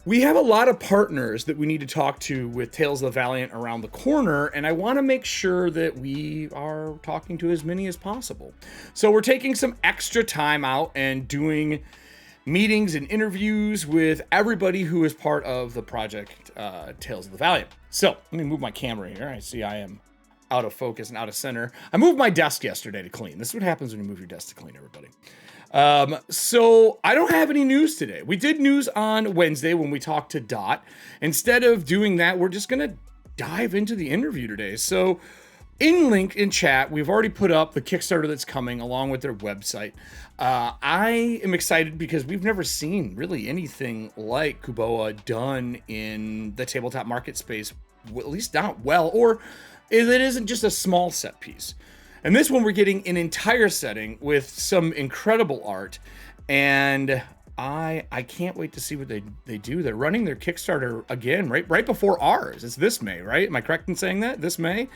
We have a lot of partners that we need to talk to with Tales of the Valiant around the corner, and I want to make sure that we are talking to as many as possible. So we're taking some extra time out and doing meetings and interviews with everybody who is part of the project Tales of the Valiant. So let me move my camera here. I see I am out of focus and out of center. I moved my desk yesterday to clean. This is what happens when you move your desk to clean, everybody. So I don't have any news today. We did news on Wednesday when we talked to Dot. Instead of doing that, we're just going to dive into the interview today. So in chat, we've already put up the Kickstarter that's coming along with their website. I am excited because we've never seen really anything like Koboa done in the tabletop market space, at least not well, or it isn't just a small set piece. And this one, we're getting an entire setting with some incredible art, and I can't wait to see what they do. They're running their Kickstarter again right before ours. It's this May, right? Am I correct in saying that? This May?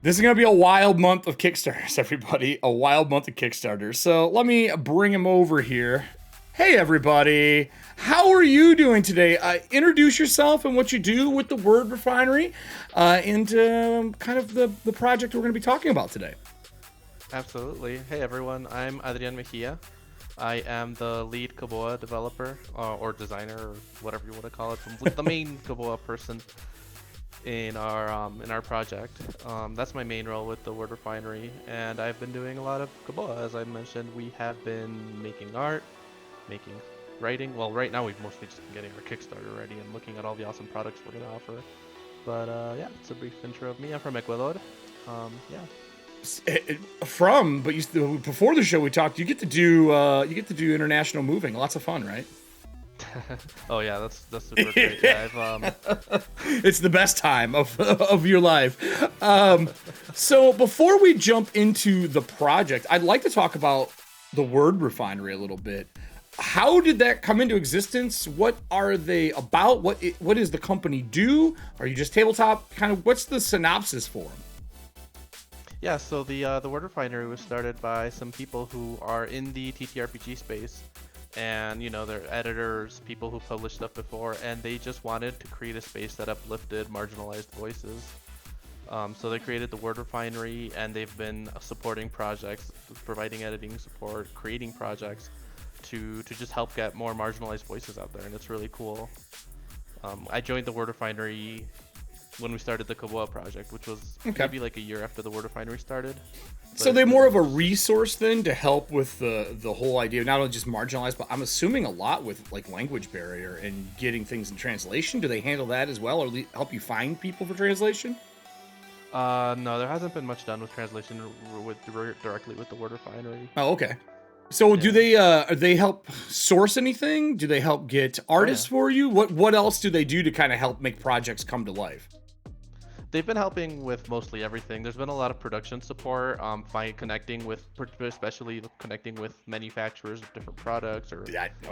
This is going to be a wild month of Kickstarters, everybody. A wild month of Kickstarters. So let me bring him over here. Hey, everybody. How are you doing today? Introduce yourself and what you do with the Word Refinery and kind of the project we're going to be talking about today. Absolutely. Hey, everyone. I'm Adrián Mejía. I am the lead Koboa developer or designer or whatever you want to call it. The main Koboa person in our project. That's my main role with the Word Refinery, and I've been doing a lot of Koboa. As I mentioned, we have been making art, writing. Well, right now we've mostly just been getting our Kickstarter ready and looking at all the awesome products we're going to offer. But yeah, it's a brief intro of me. I'm from Ecuador. Yeah. Before the show we talked, you get to do international moving. Lots of fun, right? Oh yeah, that's super great. Yeah, it's the best time of your life. So before we jump into the project, I'd like to talk about the Word Refinery a little bit. How did that come into existence? What are they about? What does the company do? Are you just tabletop? Kind of what's the synopsis for them? Yeah, so the Word Refinery was started by some people who are in the TTRPG space, and they're editors, people who published stuff before, and they just wanted to create a space that uplifted marginalized voices. So they created the Word Refinery, and they've been supporting projects, providing editing support, creating projects to just help get more marginalized voices out there, and it's really cool. I joined the Word Refinery when we started the Koboa project, which was maybe like a year after the Word Refinery started. So they're more of a resource then to help with the whole idea of not only just marginalized, but I'm assuming a lot with like language barrier and getting things in translation. Do they handle that as well, or help you find people for translation? No, there hasn't been much done with translation directly with the Word Refinery. Oh, okay. So do they help source anything? Do they help get artists for you? What else do they do to kind of help make projects come to life? They've been helping with mostly everything. There's been a lot of production support, especially connecting with manufacturers of different products or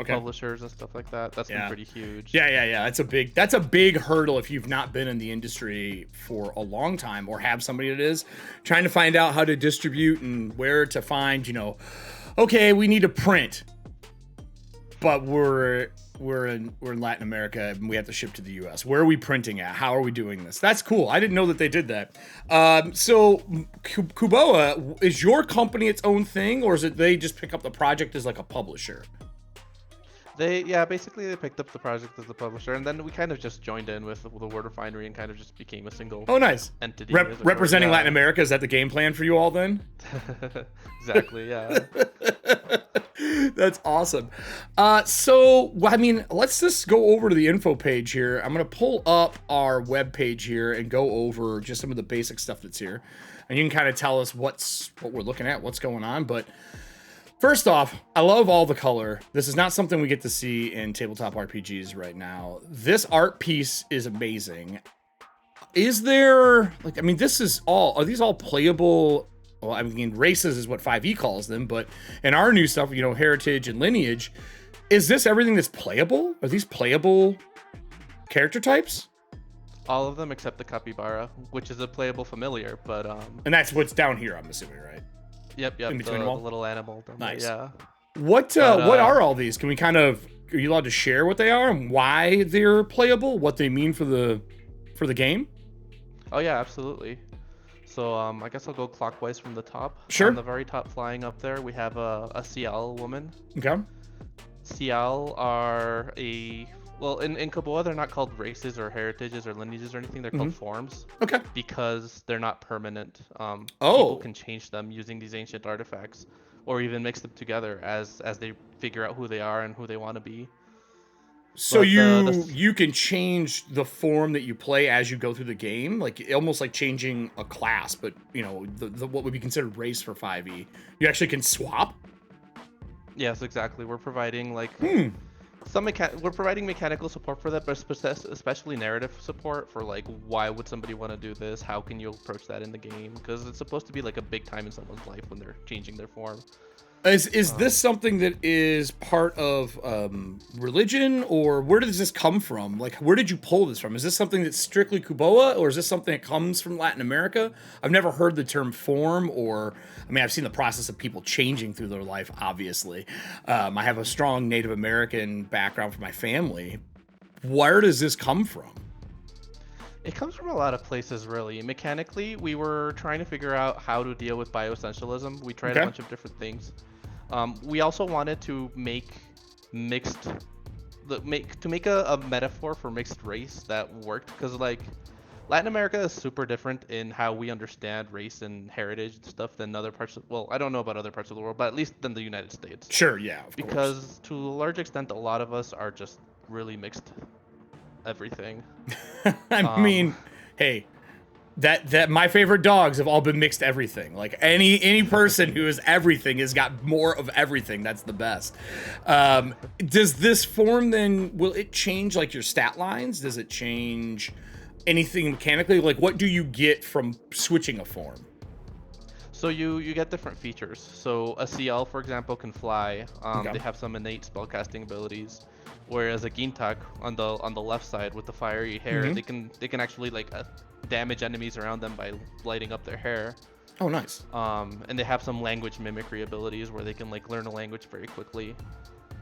publishers and stuff like that. That's been pretty huge. Yeah. That's a big hurdle if you've not been in the industry for a long time or have somebody that is trying to find out how to distribute and where to find, okay, we need to print, but we're in Latin America and we have to ship to the US. Where are we printing at? How are we doing this? That's cool. I didn't know that they did that. So Koboa, is your company its own thing, or is it they just pick up the project as like a publisher? Basically they picked up the project as the publisher, and then we kind of just joined in with the Word Refinery and kind of just became a single entity. Representing Latin America, is that the game plan for you all then? Exactly, yeah. That's awesome. So, let's just go over to the info page here. I'm going to pull up our web page here and go over just some of the basic stuff that's here. And you can kind of tell us what we're looking at, what's going on. But first off, I love all the color. This is not something we get to see in tabletop RPGs right now. This art piece is amazing. Is there, are these all playable? Well, races is what 5e calls them, but in our new stuff, heritage and lineage, is this everything that's playable? Are these playable character types? All of them except the capybara, which is a playable familiar, but and that's what's down here, I'm assuming, right? Yep. In between the little animal. Nice. Yeah. What are all these? Can we kind of are you allowed to share what they are and why they're playable, what they mean for the game? Oh yeah, absolutely. So I guess I'll go clockwise from the top. Sure. On the very top, flying up there, we have a CL woman. Okay. CL are in Koboa, they're not called races or heritages or lineages or anything. They're called forms. Okay. Because they're not permanent. Oh. People can change them using these ancient artifacts, or even mix them together as they figure out who they are and who they want to be. So you can change the form that you play as you go through the game, like almost like changing a class, but you know the what would be considered race for 5e. You actually can swap. Yes, exactly. We're providing like we're providing mechanical support for that, but especially narrative support for like why would somebody want to do this? How can you approach that in the game? Because it's supposed to be like a big time in someone's life when they're changing their form. Is this something that is part of religion, or where does this come from? Like, where did you pull this from? Is this something that's strictly Koboa, or is this something that comes from Latin America? I've never heard the term form, or, I mean, I've seen the process of people changing through their life, obviously. I have a strong Native American background for my family. Where does this come from? It comes from a lot of places, really. Mechanically, we were trying to figure out how to deal with bioessentialism. We tried a bunch of different things. We also wanted to make a metaphor for mixed race that worked, because like Latin America is super different in how we understand race and heritage and stuff than other parts of, well, I don't know about other parts of the world, but at least than the United States. Sure, yeah, of course. Because to a large extent, a lot of us are just really mixed everything. I mean, hey, that my favorite dogs have all been mixed everything. Like any person who is everything has got more of everything. That's the best. Does this form then, will it change like your stat lines? Does it change anything mechanically? Like what do you get from switching a form? So you get different features. So a CL, for example, can fly. They have some innate spellcasting abilities. Whereas a Gintak on the left side with the fiery hair, they can actually like damage enemies around them by lighting up their hair. Oh, nice. And they have some language mimicry abilities where they can like learn a language very quickly.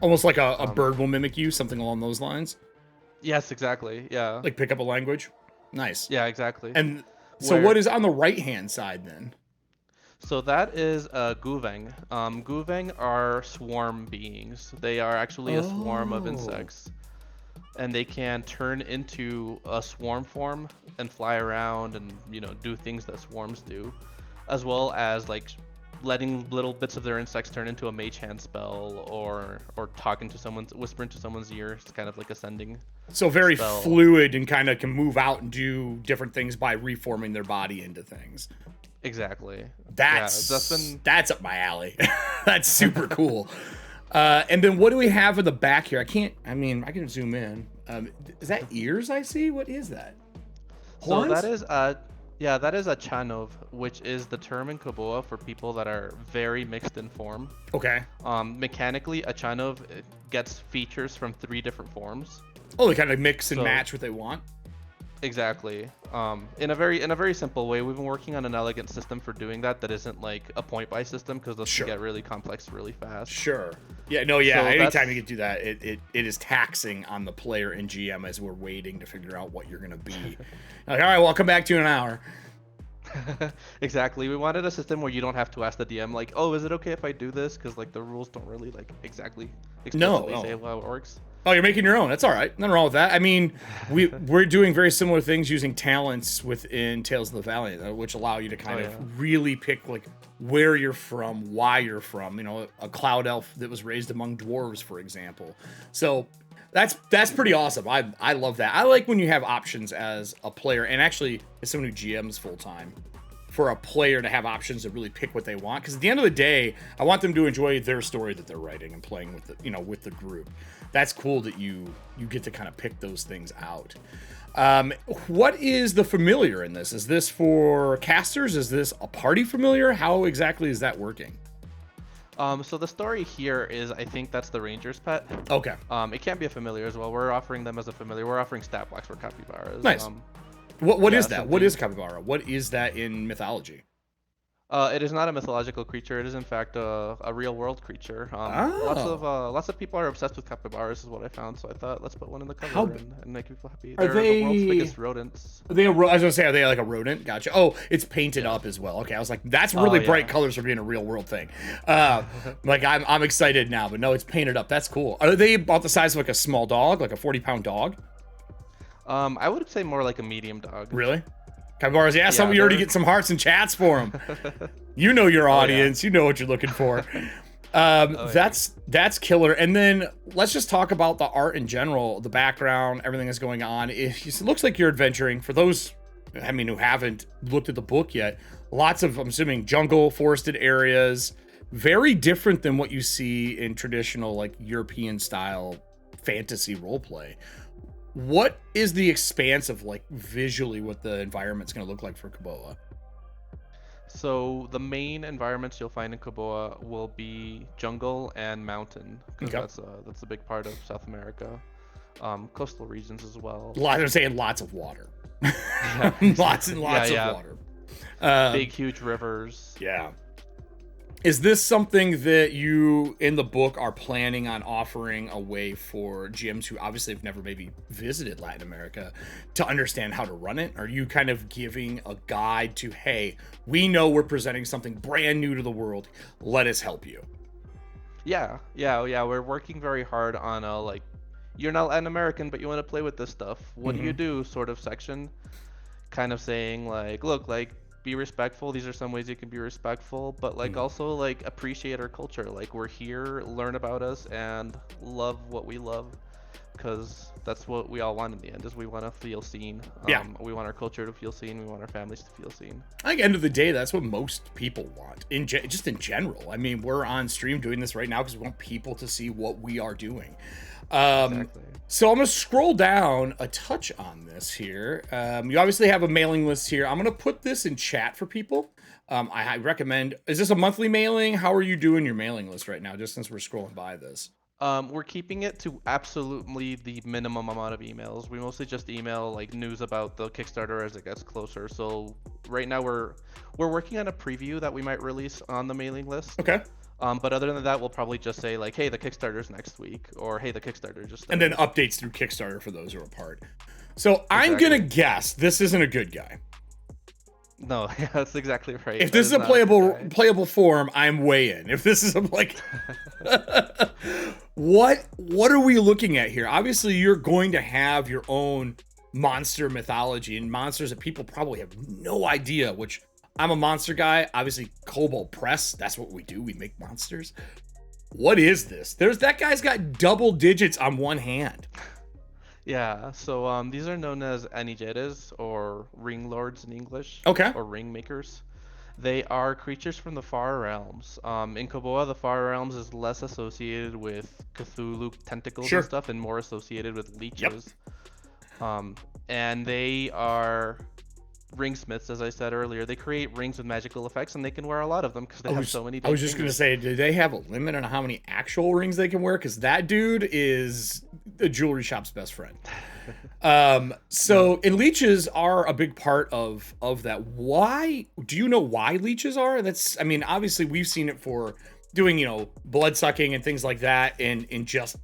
Almost like a bird will mimic you, something along those lines. Yes, exactly. Yeah. Like pick up a language. Nice. Yeah, exactly. And so what is on the right hand side then? So that is Guveng. Guveng are swarm beings. They are actually a swarm of insects. And they can turn into a swarm form and fly around and, you know, do things that swarms do. As well as, like, letting little bits of their insects turn into a mage hand spell or talking to someone's, whispering to someone's ear. It's kind of like ascending. So very spell. Fluid and kind of can move out and do different things by reforming their body into things. Exactly. That's up my alley. That's super cool. And then what do we have in the back here? I can zoom in. Is that ears I see? What is that? Horns? So that is a chanov, which is the term in Koboa for people that are very mixed in form. Okay. Mechanically, a chanov gets features from 3 different forms. Oh, they kind of mix and match what they want. Exactly. In a very simple way, we've been working on an elegant system for doing that isn't like a point buy system, because those can get really complex really fast. Sure. Yeah, no, yeah. So anytime you can do that, it is taxing on the player and GM as we're waiting to figure out what you're gonna be. Like, all right, well, I'll come back to you in an hour. Exactly. We wanted a system where you don't have to ask the DM like, oh, is it okay if I do this? Because like the rules don't really like exactly explicitly say how it works. Oh, you're making your own. That's all right. Nothing wrong with that. I mean, we're doing very similar things using talents within Tales of the Valiant, which allow you to kind of really pick like where you're from, why you're from. You know, a cloud elf that was raised among dwarves, for example. So that's pretty awesome. I love that. I like when you have options as a player, and actually as someone who GMs full time, for a player to have options to really pick what they want. Because at the end of the day, I want them to enjoy their story that they're writing and playing with with the group. That's cool that you get to kind of pick those things out. What is the familiar in this? Is this for casters? Is this a party familiar? How exactly is that working? So the story here is, I think that's the ranger's pet. Okay. It can be a familiar as well. We're offering them as a familiar. We're offering stat blocks for capybaras. Nice. What is that? What is capybara? What is that in mythology? It is not a mythological creature. It is in fact a real world creature. Oh, Lots of people are obsessed with capybaras, is what I found. So I thought let's put one in the how cover b- and make people happy. are They're the world's they? biggest rodents. Are they I was gonna say, are they like a rodent? Gotcha. Oh, it's painted Yeah. up as well. Okay, I was like, that's Oh really bright yeah. colors for being a real world thing. Like I'm excited now, but no, it's painted up. That's cool. Are they about the size of like a small dog, like a 40-pound dog? I would say more like a medium dog. Really? Capybaras, yeah. Some Yeah, of you already they're. get some hearts and chats for them. You know your Oh yeah. audience. You know what you're looking for. Oh yeah. That's killer. And then let's just talk about the art in general, the background, everything that's going on. It looks like you're adventuring. For those, I mean, who haven't looked at the book yet, lots of, I'm assuming, jungle, forested areas. Very different than what you see in traditional, like, European style fantasy roleplay. What is the expanse of, like, visually what the environment's going to look like for Koboa? So the main environments you'll find in Koboa will be jungle and mountain, because Okay. that's a big part of South America. Coastal regions as well. I'm saying lots of water. Yeah, Lots and lots yeah. of water. Um, Big, huge rivers. yeah. Is this something that you, in the book, are planning on offering a way for GMs who obviously have never maybe visited Latin America to understand how to run it? Are you kind of giving a guide to, hey, we know we're presenting something brand new to the world. Let us help you. Yeah. We're working very hard on a like, you're not Latin American, but you want to play with this stuff. What do you Mhm. do? Sort of section, kind of saying like, look, like, be respectful. These are some ways you can be respectful, but like Mhm. also like appreciate our culture. Like we're here, learn about us, and love what we love, because that's what we all want in the end. Is we want to feel seen. Yeah. We want our culture to feel seen. We want our families to feel seen. I think end of the day, that's what most people want. Just in general. I mean, we're on stream doing this right now because we want people to see what we are doing. Exactly. So I'm going to scroll down a touch on this here. You obviously have a mailing list here. I'm going to put this in chat for people. I recommend, is this a monthly mailing? How are you doing your mailing list right now, just since we're scrolling by this? We're keeping it to absolutely the minimum amount of emails. We mostly just email like news about the Kickstarter as it gets closer. So right now we're working on a preview that we might release on the mailing list. Okay. But other than that, we'll probably just say like, hey, the Kickstarter's next week, or hey, the Kickstarter just And started. then updates through Kickstarter for those who are part. So I'm going to guess this isn't a good guy. No, yeah, that's exactly right. If That this is a not good guy. playable form, I'm way in. If this is a, like what are we looking at here? Obviously, you're going to have your own monster mythology and monsters that people probably have no idea, which I'm a monster guy. Obviously, Kobold Press, that's what we do. We make monsters. What is this? That guy's got double digits on one hand. Yeah, so these are known as anijeres, or ring lords in English, Okay. or ring makers. They are creatures from the far realms. In Koboa, the far realms is less associated with Cthulhu tentacles Sure. and stuff, and more associated with Yep. leeches. And they are ringsmiths, as I said earlier. They create rings with magical effects, and they can wear a lot of them because they have so many. I was just going to say, do they have a limit on how many actual rings they can wear? Because that dude is a jewelry shop's best friend. And leeches are a big part of that. Why do you know why leeches are? I mean, obviously we've seen it for doing, blood sucking and things like that in just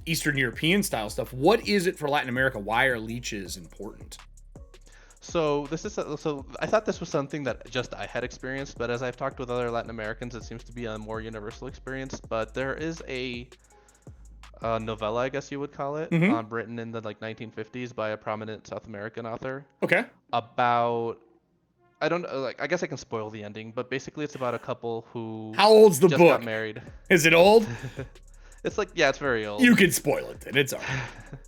Eastern European style stuff. What is it for Latin America? Why are leeches important? So I thought this was something that just I had experienced, but as I've talked with other Latin Americans, it seems to be a more universal experience. But there is a novella, I guess you would call it, written in the like 1950s by a prominent South American author. Okay. About, I don't know, like, I guess I can spoil the ending, but basically it's about a couple who How old's the just book? got married. Is it old? It's like, yeah, it's very old. You can spoil it then. It's all right.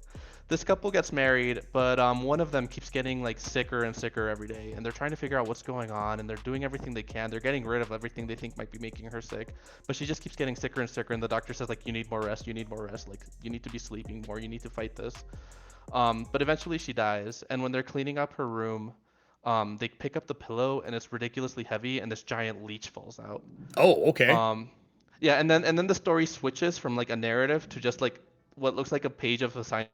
This couple gets married, but one of them keeps getting like sicker and sicker every day, and they're trying to figure out what's going on, and they're doing everything they can. They're getting rid of everything they think might be making her sick, but she just keeps getting sicker and sicker, and the doctor says like, you need more rest, like you need to be sleeping more, you need to fight this. But eventually she dies, and when they're cleaning up her room, they pick up the pillow, and it's ridiculously heavy, and this giant leech falls out. Oh, okay. Yeah, and then the story switches from like a narrative to just like what looks like a page of a science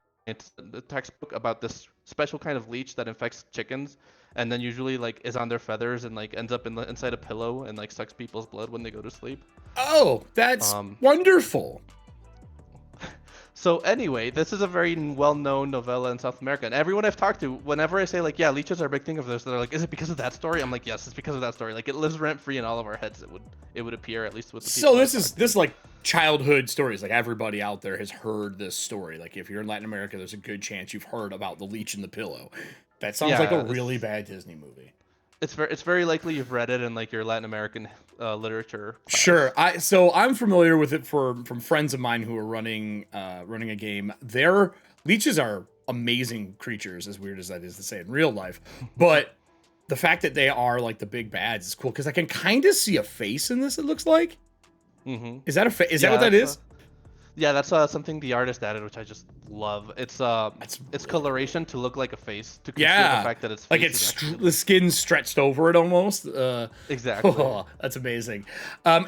textbook about this special kind of leech that infects chickens, and then usually like is on their feathers and like ends up inside a pillow and like sucks people's blood when they go to sleep. Oh, that's wonderful. So anyway, this is a very well-known novella in South America, and everyone I've talked to, whenever I say like, yeah, leeches are a big thing of this, they're like, is it because of that story? I'm like, yes, it's because of that story. Like, it lives rent-free in all of our heads. It would appear, at least with the people. So this is like childhood stories. Like everybody out there has heard this story. Like if you're in Latin America, there's a good chance you've heard about the leech in the pillow. That sounds like a really bad Disney movie. It's very likely you've read it in like your Latin American literature class. Sure. I'm familiar with it from friends of mine who are running a game. Their leeches are amazing creatures, as weird as that is to say in real life. But the fact that they are like the big bads is cool because I can kind of see a face in this. It looks like. Mm-hmm. Is that that what that is? Yeah, that's something the artist added, which I just love. It's really coloration to look like a face to conceal the fact that it's like the skin's stretched over it almost. Exactly. Oh, that's amazing.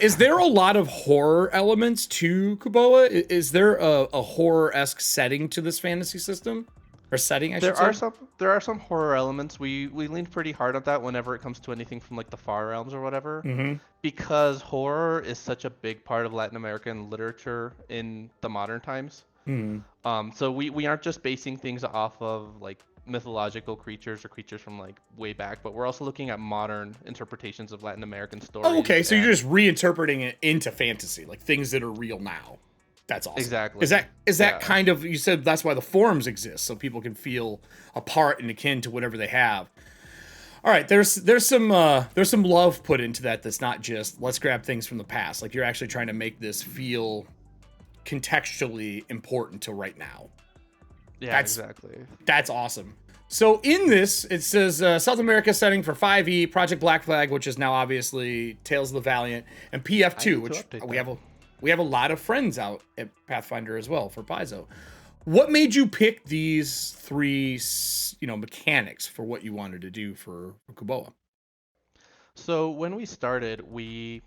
Is there a lot of horror elements to Koboa? Is there a horror-esque setting to this fantasy system? Or setting, I should say? There are some horror elements. We leaned pretty hard on that whenever it comes to anything from like the Far Realms or whatever, because horror is such a big part of Latin American literature in the modern times. So we aren't just basing things off of like mythological creatures or creatures from like way back, but we're also looking at modern interpretations of Latin American stories. Oh, okay. So you're just reinterpreting it into fantasy, like things that are real now. That's awesome. Exactly. Is that kind of, you said that's why the forums exist, so people can feel a part and akin to whatever they have. All right, there's some love put into that. That's not just let's grab things from the past. Like you're actually trying to make this feel contextually important to right now. Yeah, exactly. That's awesome. So in this, it says South America setting for 5e, Project Black Flag, which is now obviously Tales of the Valiant, and PF2, which we have a lot of friends out at Pathfinder as well for Paizo. What made you pick these three, mechanics for what you wanted to do for Koboa? So when we started, we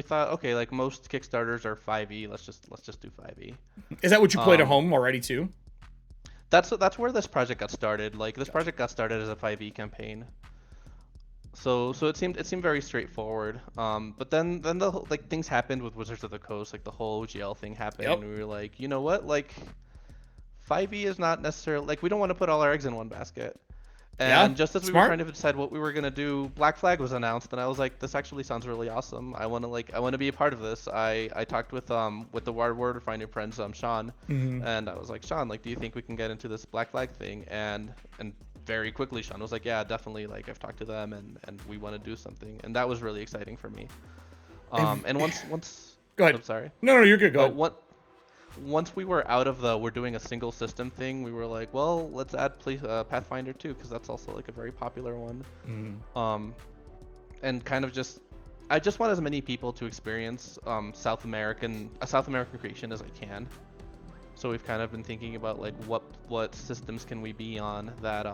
thought, okay, like most Kickstarters are 5e. Let's just do 5e. Is that what you played at home already too? That's where this project got started. Like this project got started as a 5e campaign. So it seemed very straightforward. But then the like things happened with Wizards of the Coast, like the whole OGL thing happened, and we were like, you know what, like 5e is not necessarily like we don't want to put all our eggs in one basket. And just as we were trying to decide what we were gonna do, Black Flag was announced, and I was like, this actually sounds really awesome. I want to be a part of this. I talked with the Word Refiner friends, Sean, and I was like, Sean, like, do you think we can get into this Black Flag thing? And very quickly, Sean was like, yeah, definitely. Like, I've talked to them, and we want to do something, and that was really exciting for me. And once go ahead. I'm sorry. No, you're good. Go ahead. Once we were out of we're doing a single system thing, we were like, well, let's add Pathfinder 2, because that's also like a very popular one. And kind of I just want as many people to experience South American creation as I can. So we've kind of been thinking about like what systems can we be on that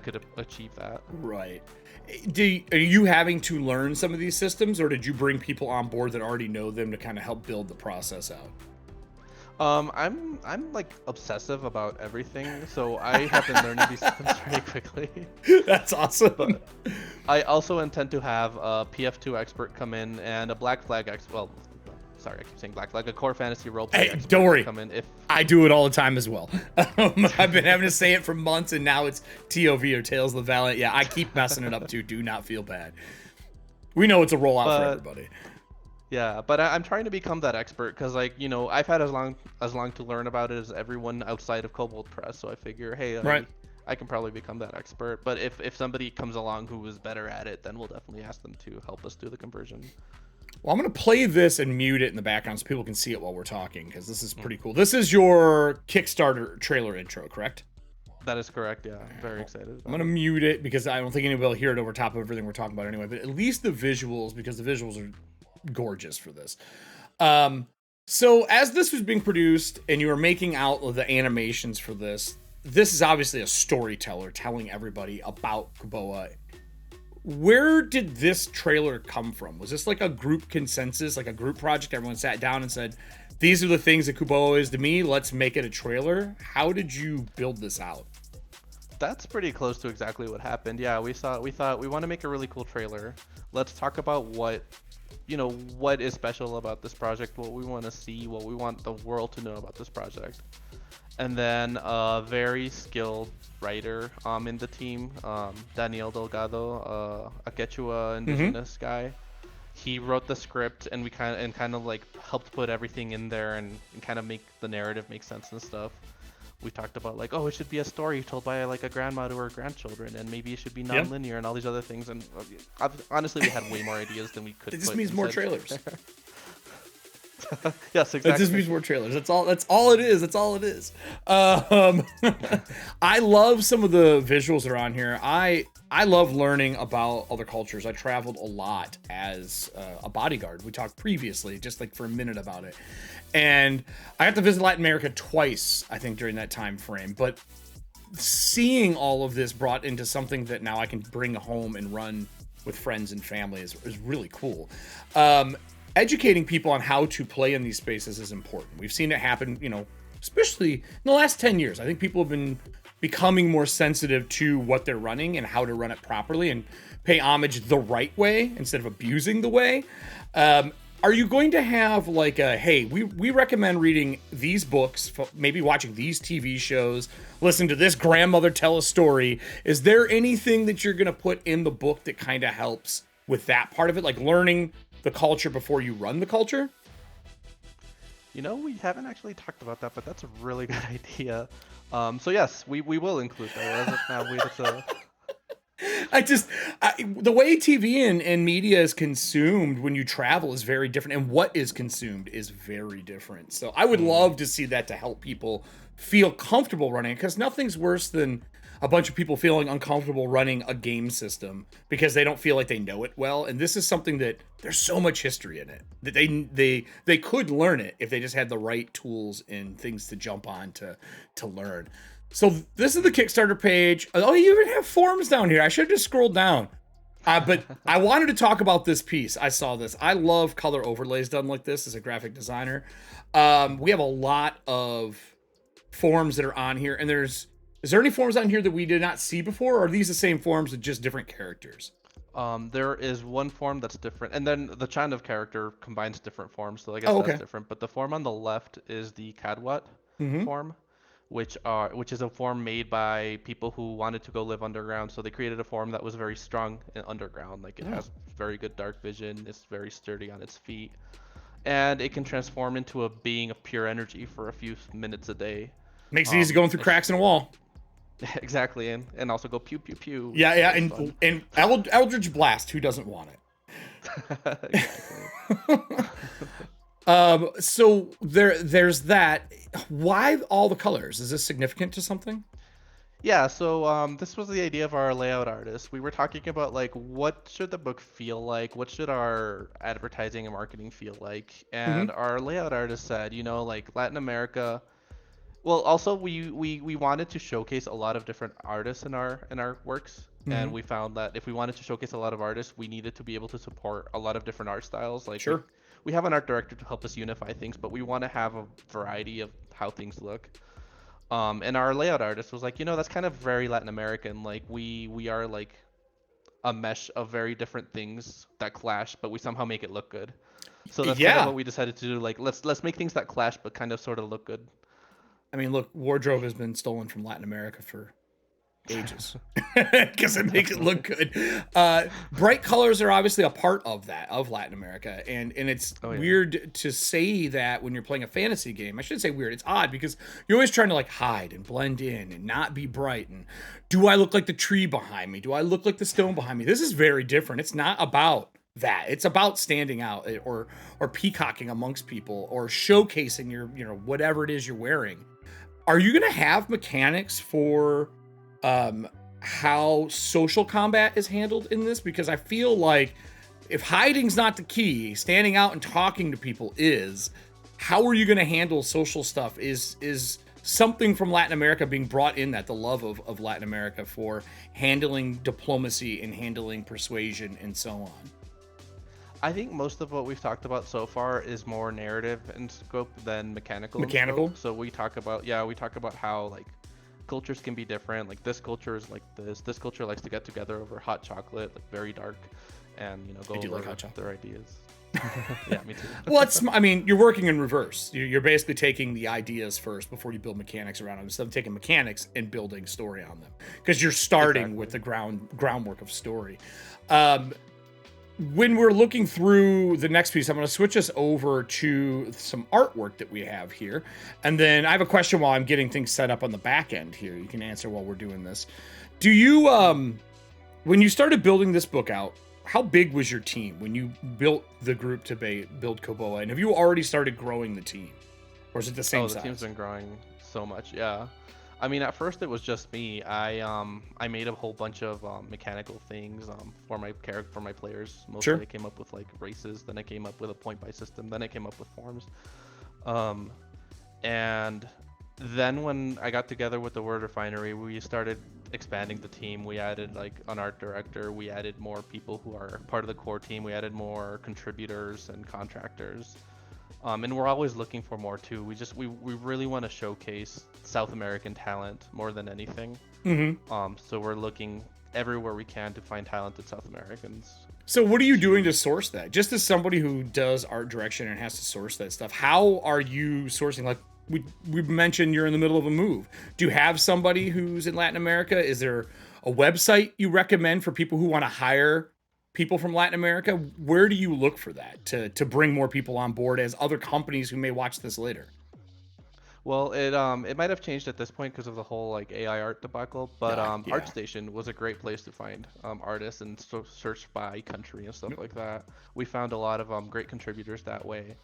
could achieve that. Right. Are you having to learn some of these systems, or did you bring people on board that already know them to kind of help build the process out? I'm like obsessive about everything, so I have been learning these systems very quickly. That's awesome. But I also intend to have a PF2 expert come in and a Black Flag expert. Well, sorry, I keep saying Black Flag. A core fantasy roleplay expert. Don't worry. Come in I do it all the time as well. I've been having to say it for months, and now it's TOV or Tales of the Valiant. Yeah, I keep messing it up too. Do not feel bad. We know it's a rollout for everybody. Yeah, but I'm trying to become that expert because, like, I've had as long to learn about it as everyone outside of Kobold Press. So I figure, hey, I can probably become that expert. But if somebody comes along who is better at it, then we'll definitely ask them to help us do the conversion. Well, I'm going to play this and mute it in the background so people can see it while we're talking, because this is pretty cool. This is your Kickstarter trailer intro, correct? That is correct, yeah. I'm very excited. I'm going to mute it because I don't think anybody will hear it over top of everything we're talking about anyway. But at least the visuals, because the visuals are gorgeous for this. So as this was being produced and you were making out the animations for this is obviously a storyteller telling everybody about Koboa. Where did this trailer come from? Was this like a group consensus, like a group project? Everyone sat down and said, these are the things that Koboa is to me. Let's make it a trailer. How did you build this out? That's pretty close to exactly what happened. Yeah, we thought we want to make a really cool trailer. Let's talk about what, what is special about this project, what we want to see, what we want the world to know about this project. And then a very skilled writer in the team, Daniel Delgado, a Quechua indigenous guy. He wrote the script, and we kind of like helped put everything in there and kind of make the narrative make sense and stuff. We talked about like, oh, it should be a story told by like a grandma to her grandchildren, and maybe it should be non-linear and all these other things. And honestly, we had way more ideas than we could. It just means more trailers. Yes, exactly. It just means more trailers. That's all it is. That's all it is. I love some of the visuals that are on here. I love learning about other cultures. I traveled a lot as a bodyguard. We talked previously, just like for a minute about it. And I got to visit Latin America twice, I think, during that time frame. But seeing all of this brought into something that now I can bring home and run with friends and family is really cool. Educating people on how to play in these spaces is important. We've seen it happen, especially in the last 10 years. I think people have been becoming more sensitive to what they're running and how to run it properly and pay homage the right way instead of abusing the way. Are you going to have like hey, we recommend reading these books, maybe watching these TV shows, listen to this grandmother tell a story? Is there anything that you're going to put in the book that kind of helps with that part of it, like learning the culture before you run the culture? We haven't actually talked about that, but that's a really good idea. So yes, we will include that. As of now, the way TV and media is consumed when you travel is very different, and what is consumed is very different. So I would love to see that to help people feel comfortable running it, because nothing's worse than a bunch of people feeling uncomfortable running a game system because they don't feel like they know it well. And this is something that there's so much history in it that they could learn it if they just had the right tools and things to jump on to learn. So this is the Kickstarter page. Oh, you even have forms down here. I should have just scrolled down. But I wanted to talk about this piece. I saw this. I love color overlays done like this as a graphic designer. We have a lot of forms that are on here, and is there any forms on here that we did not see before, or are these the same forms with just different characters? There is one form that's different, and then the Chand of character combines different forms, so I guess that's different. But the form on the left is the Cadwat form, which is a form made by people who wanted to go live underground. So they created a form that was very strong and underground. Like it has very good dark vision. It's very sturdy on its feet, and it can transform into a being of pure energy for a few minutes a day. Makes it easy going through cracks in a wall. Exactly, and also go pew pew pew. Yeah, and Eldritch Blast. Who doesn't want it? Exactly. So there's that. Why all the colors? Is this significant to something? Yeah, so this was the idea of our layout artist. We were talking about like what should the book feel like, what should our advertising and marketing feel like, and our layout artist said, like Latin America. Well, also we wanted to showcase a lot of different artists in our works, and we found that if we wanted to showcase a lot of artists, we needed to be able to support a lot of different art styles. Like sure. We have an art director to help us unify things, but we want to have a variety of how things look. And our layout artist was like, that's kind of very Latin American. Like we are like a mesh of very different things that clash, but we somehow make it look good. So that's kind of what we decided to do. Like let's make things that clash, but kind of sort of look good. I mean, look, wardrobe has been stolen from Latin America for ages because it makes it look good. Bright colors are obviously a part of that, of Latin America, and it's weird to say that when you're playing a fantasy game. I shouldn't say weird, it's odd, because you're always trying to like hide and blend in and not be bright. And do I look like the tree behind me? Do I look like the stone behind me? This is very different. It's not about that. It's about standing out or peacocking amongst people or showcasing your whatever it is you're wearing. Are you going to have mechanics for how social combat is handled in this? Because I feel like if hiding's not the key, standing out and talking to people is. How are you going to handle social stuff? Is something from Latin America being brought in, that the love of Latin America for handling diplomacy and handling persuasion and so on? I think most of what we've talked about so far is more narrative in scope than mechanical. Mechanical. So we talk about how like cultures can be different. Like this culture is like this culture likes to get together over hot chocolate, like very dark, and go over like hot chocolate. their ideas. Yeah, me too. Well, I mean, you're working in reverse. You're basically taking the ideas first before you build mechanics around them, instead of taking mechanics and building story on them, because you're starting with the groundwork of story. When we're looking through the next piece, I'm going to switch us over to some artwork that we have here. And then I have a question while I'm getting things set up on the back end here. You can answer while we're doing this. Do you, when you started building this book out, how big was your team when you built the group to build Koboa? And have you already started growing the team? Or is it the same size? The team's been growing so much, yeah. I mean, at first it was just me. I made a whole bunch of mechanical things for my players. Mostly I came up with like races, then I came up with a point-buy system, then I came up with forms. And then when I got together with the Word Refinery, we started expanding the team. We added like an art director, we added more people who are part of the core team, we added more contributors and contractors. And we're always looking for more too. We really want to showcase South American talent more than anything. Mm-hmm. So we're looking everywhere we can to find talented South Americans. So what are you doing to source that? Just as somebody who does art direction and has to source that stuff, how are you sourcing? Like we mentioned, you're in the middle of a move. Do you have somebody who's in Latin America? Is there a website you recommend for people who want to hire people from Latin America? Where do you look for that to bring more people on board as other companies who may watch this later? Well, it might have changed at this point because of the whole like AI art debacle, but ArtStation was a great place to find artists and search by country and stuff like that. We found a lot of great contributors that way.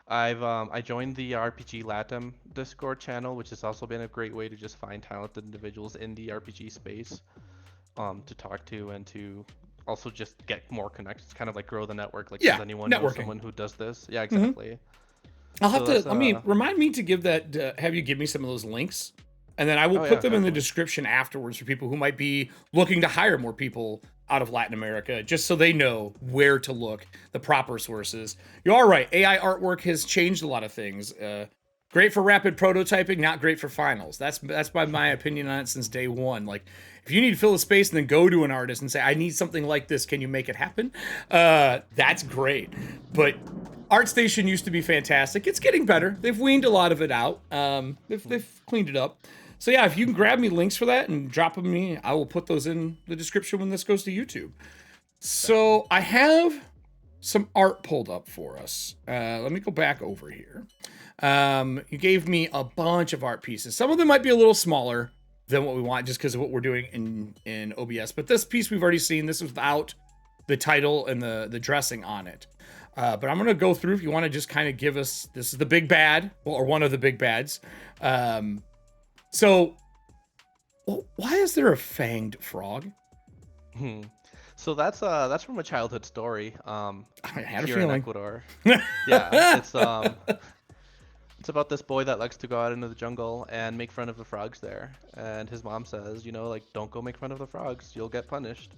I joined the RPG Latam Discord channel, which has also been a great way to just find talented individuals in the RPG space to talk to and to also just get more connections, kind of like grow the network. Like, does anyone know someone who does this? Yeah, exactly. Mm-hmm. I'll have to, remind me to give that, have you give me some of those links, and then I will put them in the description afterwards for people who might be looking to hire more people out of Latin America, just so they know where to look, the proper sources. You are right. AI artwork has changed a lot of things. Great for rapid prototyping, not great for finals. That's by my opinion on it since day one. Like, if you need to fill a space and then go to an artist and say, I need something like this, can you make it happen? That's great. But ArtStation used to be fantastic. It's getting better. They've weaned a lot of it out. They've cleaned it up. So yeah, if you can grab me links for that and drop them me, I will put those in the description when this goes to YouTube. So I have some art pulled up for us. Let me go back over here. You gave me a bunch of art pieces. Some of them might be a little smaller than what we want just because of what we're doing in OBS. But this piece we've already seen. This is without the title and the dressing on it. But I'm going to go through if you want to just kind of give us, this is the big bad, or one of the big bads. So why is there a fanged frog? So that's from a childhood story. I had here a feeling. In Ecuador. Yeah, it's about this boy that likes to go out into the jungle and make fun of the frogs there. And his mom says, like, don't go make fun of the frogs, you'll get punished.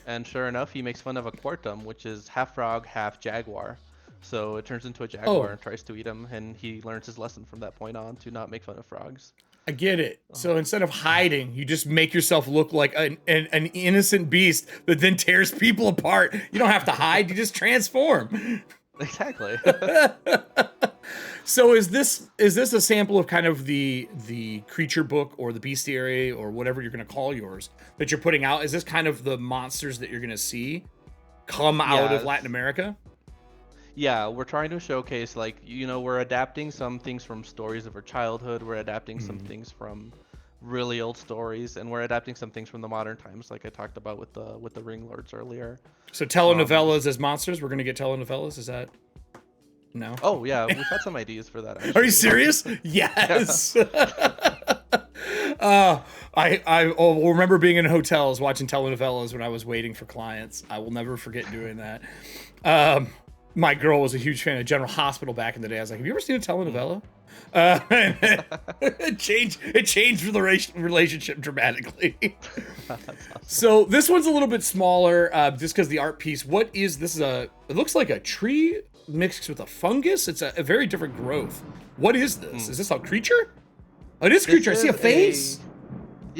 And sure enough, he makes fun of a quartum, which is half frog, half jaguar. So it turns into a jaguar and tries to eat him, and he learns his lesson from that point on to not make fun of frogs. I get it. So instead of hiding, you just make yourself look like an innocent beast that then tears people apart. You don't have to hide, you just transform. Exactly. So is this a sample of kind of the creature book or the bestiary or whatever you're going to call yours that you're putting out? Is this kind of the monsters that you're going to see come out of Latin America? Yeah, we're trying to showcase, like, we're adapting some things from stories of our childhood, we're adapting some things from really old stories, and we're adapting some things from the modern times, like I talked about with the Ring Lords earlier. So telenovelas as monsters? We're going to get telenovelas? Is that... No? Oh, yeah, we've had some ideas for that, actually. Are you serious? Yes! I will remember being in hotels watching telenovelas when I was waiting for clients. I will never forget doing that. My girl was a huge fan of General Hospital back in the day. I was like, have you ever seen a telenovela? It changed the relationship dramatically. Awesome. So this one's a little bit smaller, just because the art piece. What is this? It looks like a tree mixed with a fungus. It's a very different growth. What is this? Is this a creature? Oh, it is a creature. I see a face.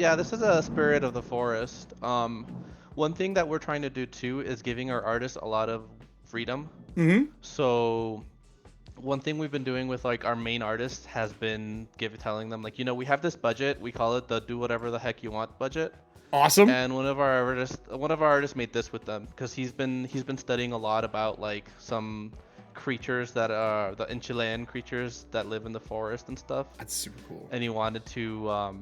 Yeah, this is a spirit of the forest. One thing that we're trying to do too is giving our artists a lot of freedom. Mm-hmm. So one thing we've been doing with like our main artists has been telling them like, we have this budget. We call it the do whatever the heck you want budget. Awesome. And one of our artists made this with them because he's been studying a lot about like some creatures that are the Chilean creatures that live in the forest and stuff. That's super cool. And he wanted to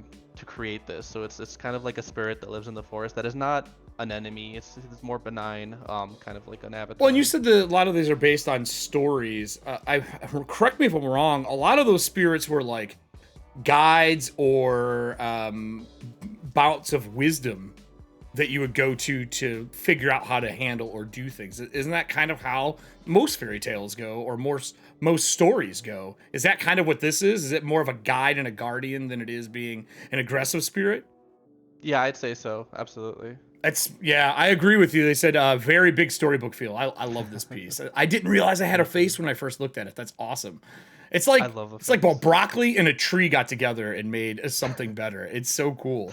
create this. So it's kind of like a spirit that lives in the forest that is not an enemy. It's more benign, kind of like an avatar. Well, and you said that a lot of these are based on stories. Correct me if I'm wrong. A lot of those spirits were like guides or bouts of wisdom that you would go to figure out how to handle or do things. Isn't that kind of how most fairy tales go, or most stories go? Is that kind of what this is? Is it more of a guide and a guardian than it is being an aggressive spirit? Yeah, I'd say so. Absolutely. Yeah, I agree with you. They said very big storybook feel. I love this piece. I didn't realize I had a face when I first looked at it. That's awesome. It's like like broccoli and a tree got together and made something better. It's so cool.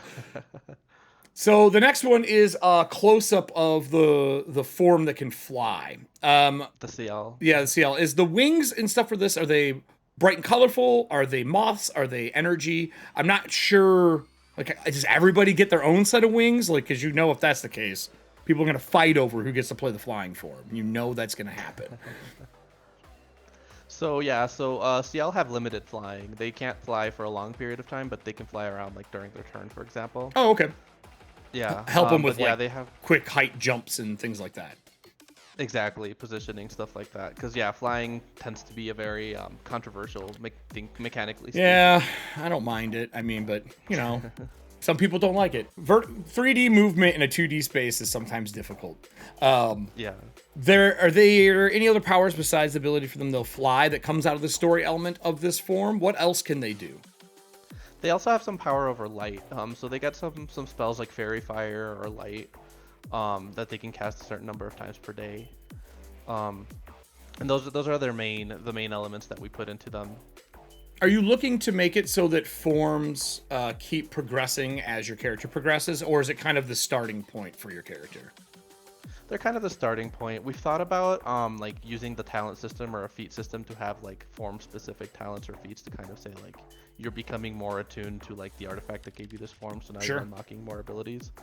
So the next one is a close-up of the form that can fly. The CL. Yeah, the CL. Is the wings and stuff for this, are they bright and colorful? Are they moths? Are they energy? I'm not sure. Like, does everybody get their own set of wings? Like, because if that's the case, people are going to fight over who gets to play the flying form. That's going to happen. So CL have limited flying. They can't fly for a long period of time, but they can fly around like during their turn, for example. Oh, okay. Yeah. Help them with they have quick height jumps and things like that. Exactly, positioning, stuff like that. Because flying tends to be a very controversial thing mechanically speaking. Yeah, I don't mind it. I mean, but some people don't like it. 3D movement in a 2D space is sometimes difficult. Yeah. Are there any other powers besides the ability for them to fly that comes out of the story element of this form? What else can they do? They also have some power over light. So they got some spells like Fairy Fire or Light that they can cast a certain number of times per day. And those are the main elements that we put into them. Are you looking to make it so that forms keep progressing as your character progresses, or is it kind of the starting point for your character? They're kind of the starting point. We've thought about like using the talent system or a feat system to have like form specific talents or feats to kind of say like you're becoming more attuned to like the artifact that gave you this form, so now you're unlocking more abilities.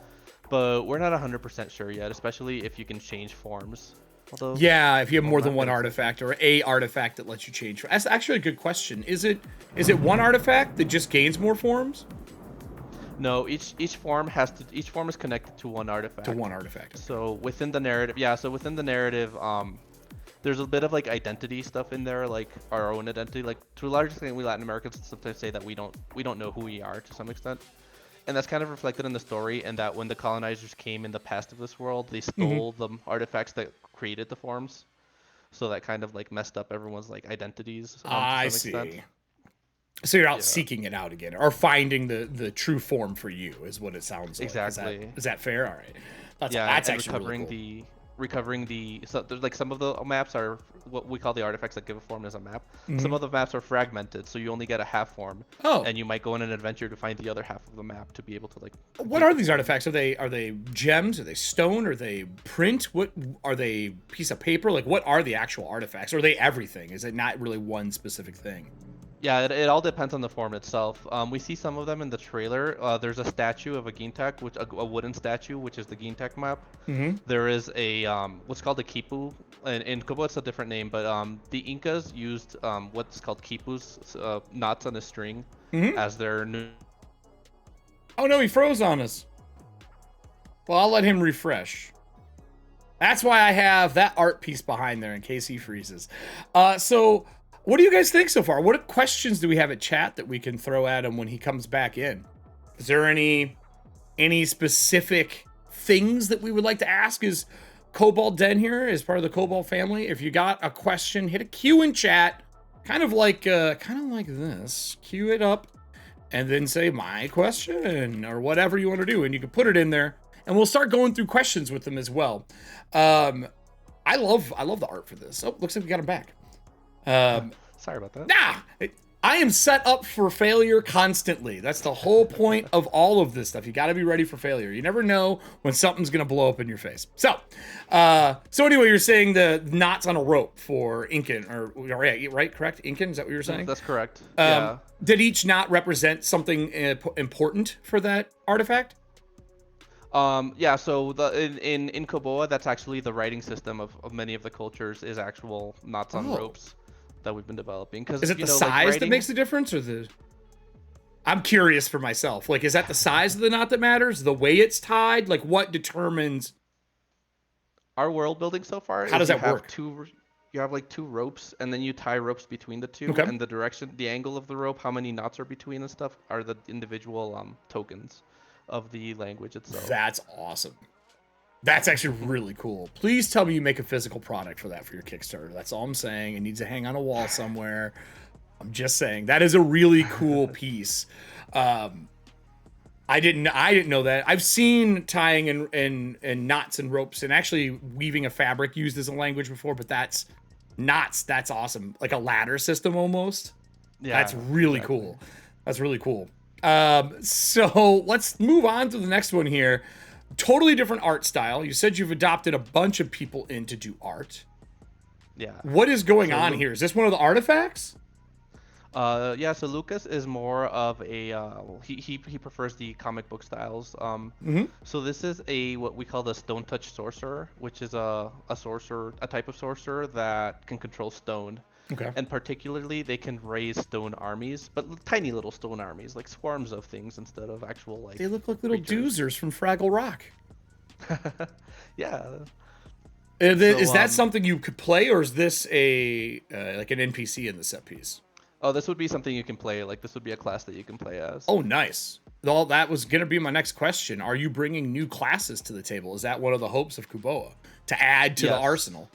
But we're not 100% sure yet, especially if you can change forms. Although, yeah, if you have more than one artifact or a artifact that lets you change. That's actually a good question. Is it one artifact that just gains more forms? No, each form is connected to one artifact. So within the narrative, there's a bit of like identity stuff in there, like our own identity. Like to a large extent, we Latin Americans sometimes say that we don't know who we are to some extent, and that's kind of reflected in the story. And that when the colonizers came in the past of this world, they stole the artifacts that created the forms, so that kind of like messed up everyone's like identities. I see. So you're out seeking it out again, or finding the true form for you, is what it sounds like. Exactly. Is that fair? All right. That's actually recovering really cool. recovering so there's like some of the maps are what we call the artifacts that give a form as a map. Some of the maps are fragmented, so you only get a half form. And you might go on an adventure to find the other half of the map to be able to like. What are these artifacts? Are they gems? Are they stone? Are they print? What are they? Piece of paper? Like, what are the actual artifacts? Or are they everything? Is it not really one specific thing? Yeah, it all depends on the form itself. We see some of them in the trailer. There's a statue of a Gintak, a wooden statue, which is the Gintak map. There is a what's called a quipu. In Kobold, it's a different name, but the Incas used what's called quipus, knots on a string, as their new. Oh no, he froze on us. Well, I'll let him refresh. That's why I have that art piece behind there in case he freezes. So. What do you guys think so far? What questions do we have at chat that we can throw at him when he comes back in? Is there any specific things that we would like to ask? Is Kobold Den here as part of the Kobold family? If you got a question, hit a Q in chat, kind of like this. Cue it up, and then say my question or whatever you want to do, and you can put it in there, and we'll start going through questions with them as well. I love the art for this. Oh, looks like we got him back. Sorry about that. I am set up for failure constantly. That's the whole point of all of this stuff. You got to be ready for failure. You never know when something's going to blow up in your face. So anyway, you're saying the knots on a rope for Incan, right? Correct? Incan, is that what you were saying? That's correct. Yeah. Did each knot represent something important for that artifact? Yeah, so in Koboa, that's actually the writing system of many of the cultures is actual knots on ropes that we've been developing. Is it the size that makes the difference, or the? I'm curious for myself. Like, is that the size of the knot that matters? The way it's tied? Like, what determines? Our world building so far. How does that work? You have like 2 ropes, and then you tie ropes between the 2, Okay. and the direction, the angle of the rope, how many knots are between and stuff, are the individual tokens of the language itself. That's awesome. That's actually really cool. Please tell me you make a physical product for that for your Kickstarter. That's all I'm saying. It needs to hang on a wall somewhere. I'm just saying that is a really cool piece. I didn't know that. I've seen tying and knots and ropes and actually weaving a fabric used as a language before, but that's knots. That's awesome. Like a ladder system almost. Yeah, that's really cool. That's really cool. So let's move on to the next one here. Totally different art style. You said you've adopted a bunch of people in to do art. Yeah. What is going on here? Is this one of the artifacts? Yeah, so Lucas is more of a he prefers the comic book styles. So this is what we call the Stone Touch Sorcerer, which is a type of sorcerer that can control stone. Okay. And particularly, they can raise stone armies, but tiny little stone armies, like swarms of things instead of actual like. They look like little doozers from Fraggle Rock. Yeah. Is that something you could play, or is this like an NPC in the set piece? Oh, this would be something you can play. Like this would be a class that you can play as. Oh, nice. Well, that was gonna be my next question. Are you bringing new classes to the table? Is that one of the hopes of Koboa to add to the arsenal?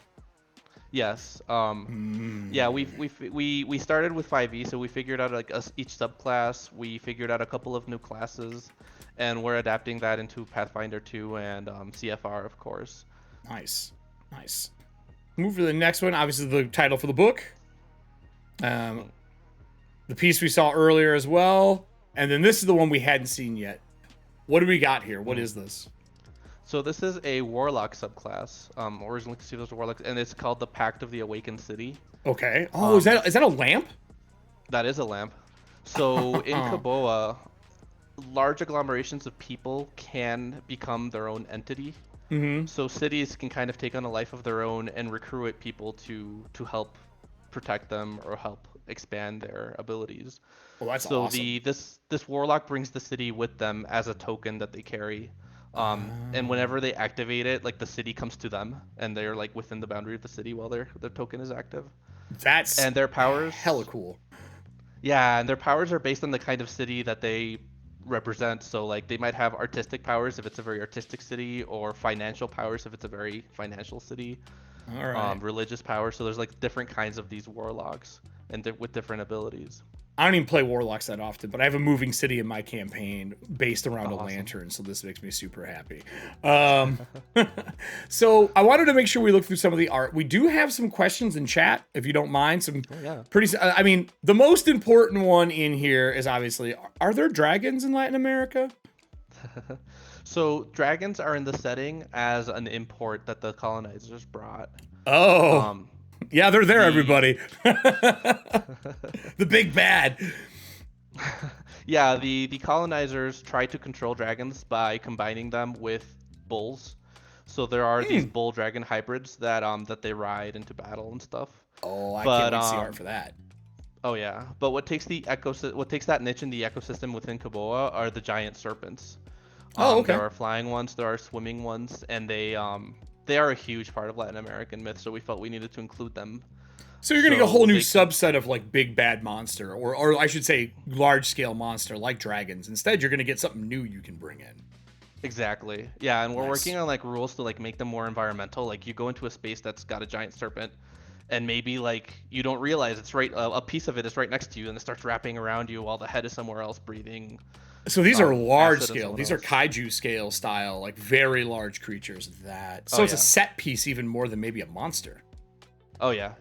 Yes. Yeah, we started with 5e, so we figured out like each subclass. We figured out a couple of new classes, and we're adapting that into Pathfinder 2 and CFR, of course. Nice. Move to the next one. Obviously, the title for the book. The piece we saw earlier as well, and then this is the one we hadn't seen yet. What do we got here? What is this? So this is a Warlock subclass. Originally conceived as a Warlock, and it's called the Pact of the Awakened City. Okay. Oh, is that a lamp? That is a lamp. So in Koboa, large agglomerations of people can become their own entity. So cities can kind of take on a life of their own and recruit people to help protect them or help expand their abilities. Well, that's awesome. This Warlock brings the city with them as a token that they carry. And whenever they activate it, like the city comes to them, and they're like within the boundary of the city while their token is active. And their powers hella cool. Yeah, and their powers are based on the kind of city that they represent. So like they might have artistic powers if it's a very artistic city, or financial powers if it's a very financial city. All right. Religious powers. So there's like different kinds of these warlocks and with different abilities. I don't even play Warlocks that often, but I have a moving city in my campaign based around a lantern, so this makes me super happy. So I wanted to make sure we look through some of the art. We do have some questions in chat, if you don't mind. I mean, the most important one in here is obviously, are there dragons in Latin America? So dragons are in the setting as an import that the colonizers brought. Oh. Yeah, they're there, everybody. The big bad. Yeah, the colonizers try to control dragons by combining them with bulls. So there are these bull dragon hybrids that they ride into battle and stuff. Oh, I can't wait to see art for that. Oh yeah, but what takes that niche in the ecosystem within Koboa are the giant serpents. Okay. There are flying ones, there are swimming ones, and they are a huge part of Latin American myth, so we felt we needed to include them. So you're getting a whole new subset of like big bad monster, or I should say large scale monster like dragons. Instead, you're going to get something new you can bring in. Exactly. Yeah, and we're working on like rules to like make them more environmental. Like you go into a space that's got a giant serpent, and maybe like you don't realize it's a piece of it is right next to you, and it starts wrapping around you while the head is somewhere else breathing. So these are large scale. These are kaiju scale style, like very large creatures. So it's a set piece even more than maybe a monster. Oh yeah.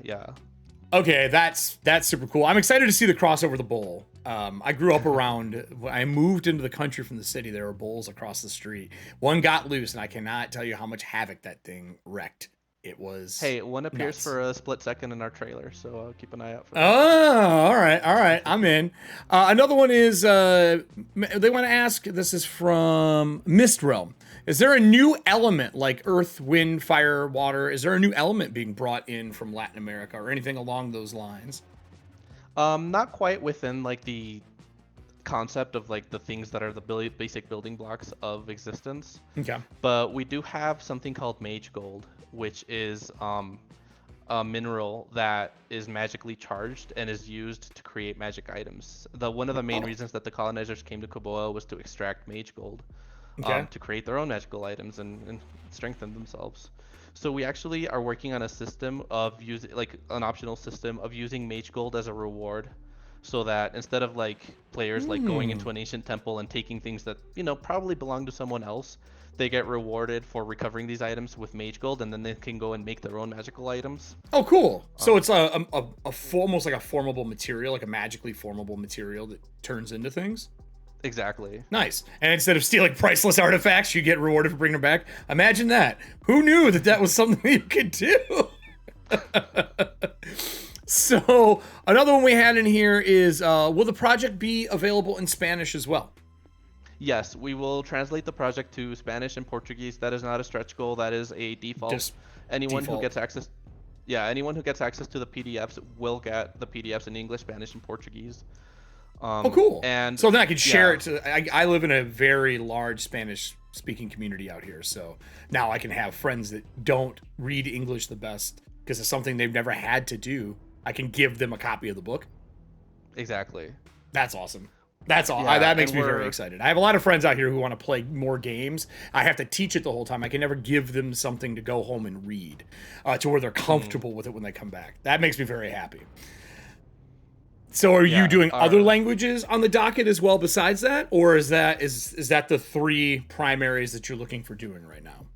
Okay, that's super cool. I'm excited to see the crossover of the bowl. I grew up around, when I moved into the country from the city, there were bowls across the street. One got loose, and I cannot tell you how much havoc that thing wrecked. It was Hey, one appears nuts. for a split second in our trailer, so keep an eye out for that. Oh, all right. I'm in. Another one is, they want to ask, this is from Mist Realm. Is there a new element like earth, wind, fire, water? Is there a new element being brought in from Latin America or anything along those lines? Not quite within like the concept of like the things that are the basic building blocks of existence. Okay. But we do have something called mage gold, which is a mineral that is magically charged and is used to create magic items. One of the main reasons that the colonizers came to Koboa was to extract mage gold, to create their own magical items and strengthen themselves. So we actually are working on a system of using, like an optional system of using mage gold as a reward, so that instead of like players like going into an ancient temple and taking things that probably belong to someone else, they get rewarded for recovering these items with mage gold, and then they can go and make their own magical items. Oh, cool. So it's almost like a formable material, like a magically formable material that turns into things. Exactly. Nice. And instead of stealing priceless artifacts, you get rewarded for bringing them back. Imagine that. Who knew that was something you could do? So another one we had in here is, will the project be available in Spanish as well? Yes, we will translate the project to Spanish and Portuguese. That is not a stretch goal. That is a default. Just anyone default. who gets access, anyone who gets access to the PDFs will get the PDFs in English, Spanish, and Portuguese. Oh, cool. And so then I could share it to, I live in a very large Spanish speaking community out here. So now I can have friends that don't read English the best because it's something they've never had to do. I can give them a copy of the book. Exactly. That's awesome. That's all. Yeah, that makes me very excited. I have a lot of friends out here who want to play more games. I have to teach it the whole time. I can never give them something to go home and read to where they're comfortable with it when they come back. That makes me very happy. So are you doing other languages on the docket as well besides that, or is that the three primaries that you're looking for doing right now?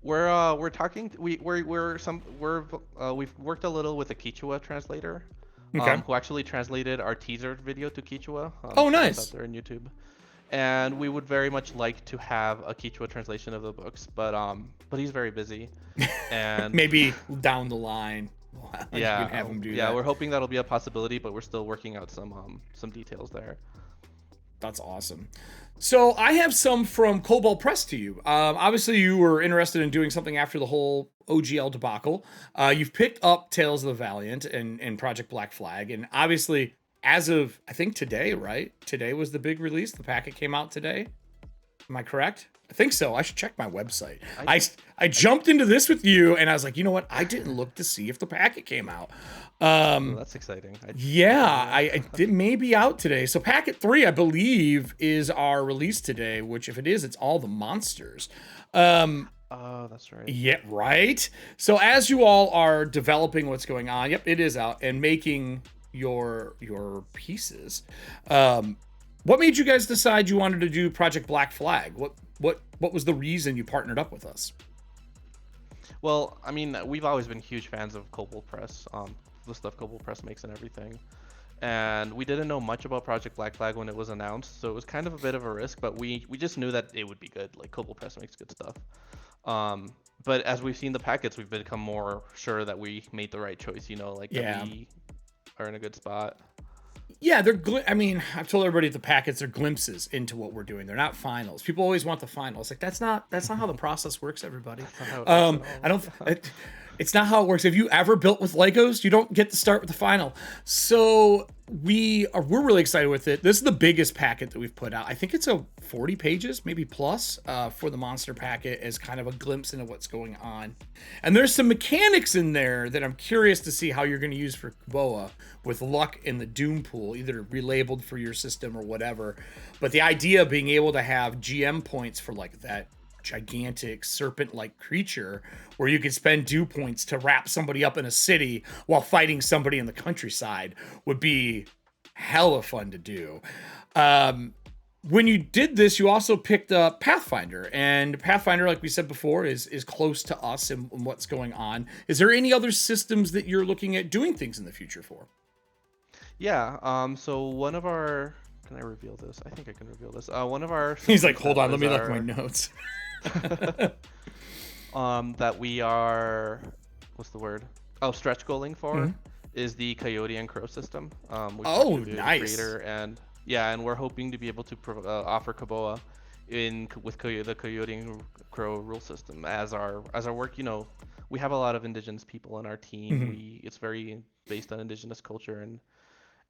We're talking. We've worked a little with a Quechua translator, who actually translated our teaser video to Quechua. Oh, nice. Out there on YouTube, and we would very much like to have a Quechua translation of the books, but he's very busy, and maybe down the line. Have him do that. We're hoping that'll be a possibility, but we're still working out some details there. That's awesome. So I have some from Kobold Press to you. Obviously, you were interested in doing something after the whole OGL debacle. You've picked up Tales of the Valiant and Project Black Flag, and obviously, as of I think today, right? Today was the big release. The packet came out today. Am I correct? I think so. I should check my website. I jumped into this with you, and I was like, you know what? I didn't look to see if the packet came out. That's exciting. It may be out today. So packet 3, I believe, is our release today, which if it is, it's all the monsters. Oh, that's right. Yeah, right? So as you all are developing what's going on, yep, it is out, and making your pieces, what made you guys decide you wanted to do Project Black Flag? What was the reason you partnered up with us? Well, I mean, we've always been huge fans of Kobold Press, the stuff Kobold Press makes and everything. And we didn't know much about Project Black Flag when it was announced, so it was kind of a bit of a risk, but we just knew that it would be good. Like, Kobold Press makes good stuff. But as we've seen the packets, we've become more sure that we made the right choice, that we are in a good spot. Yeah, I've told everybody the packets are glimpses into what we're doing. They're not finals. People always want the finals. Like that's not how the process works, everybody. It's not how it works. If you ever built with Legos, you don't get to start with the final. So we're really excited with it. This is the biggest packet that we've put out. I think it's 40 pages, maybe plus, for the monster packet as kind of a glimpse into what's going on. And there's some mechanics in there that I'm curious to see how you're going to use for Koboa with luck in the Doom pool, either relabeled for your system or whatever. But the idea of being able to have GM points for like that gigantic serpent-like creature where you could spend dew points to wrap somebody up in a city while fighting somebody in the countryside would be hella fun to do. when you did this, you also picked up Pathfinder, and Pathfinder, like we said before, is close to us and what's going on. Is there any other systems that you're looking at doing things in the future for? Yeah. So one of our, can I reveal this? I think I can reveal this. One of our. He's like, hold on, let is me look our- at my notes. that we are, what's the word? Oh, stretch goaling for Mhm. is the Coyote and Crow system. We Oh, talked to the nice. creator, and yeah, and we're hoping to be able to offer Koboa with the Coyote and Crow rule system as our work. You know, we have a lot of indigenous people on our team. Mhm. It's very based on indigenous culture,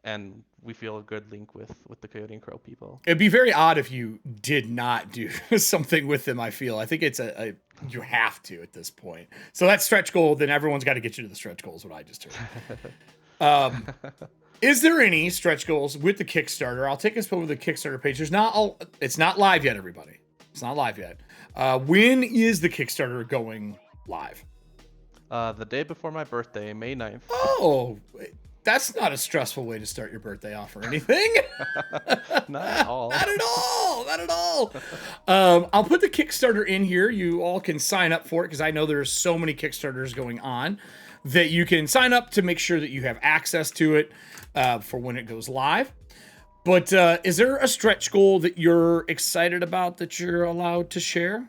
and we feel a good link with the Coyote and Crow people. It'd be very odd if you did not do something with them. I think it's you have to at this point. So that stretch goal, then everyone's got to get you to the stretch goal is what I just heard. Is there any stretch goals with the Kickstarter? I'll take us over the Kickstarter page. It's not live yet, everybody. It's not live yet. When is the Kickstarter going live? The day before my birthday, May 9th. Oh, that's not a stressful way to start your birthday off or anything. Not at all. Not at all. Not at all. I'll put the Kickstarter in here. You all can sign up for it because I know there's so many Kickstarters going on that you can sign up to make sure that you have access to it for when it goes live. But is there a stretch goal that you're excited about that you're allowed to share?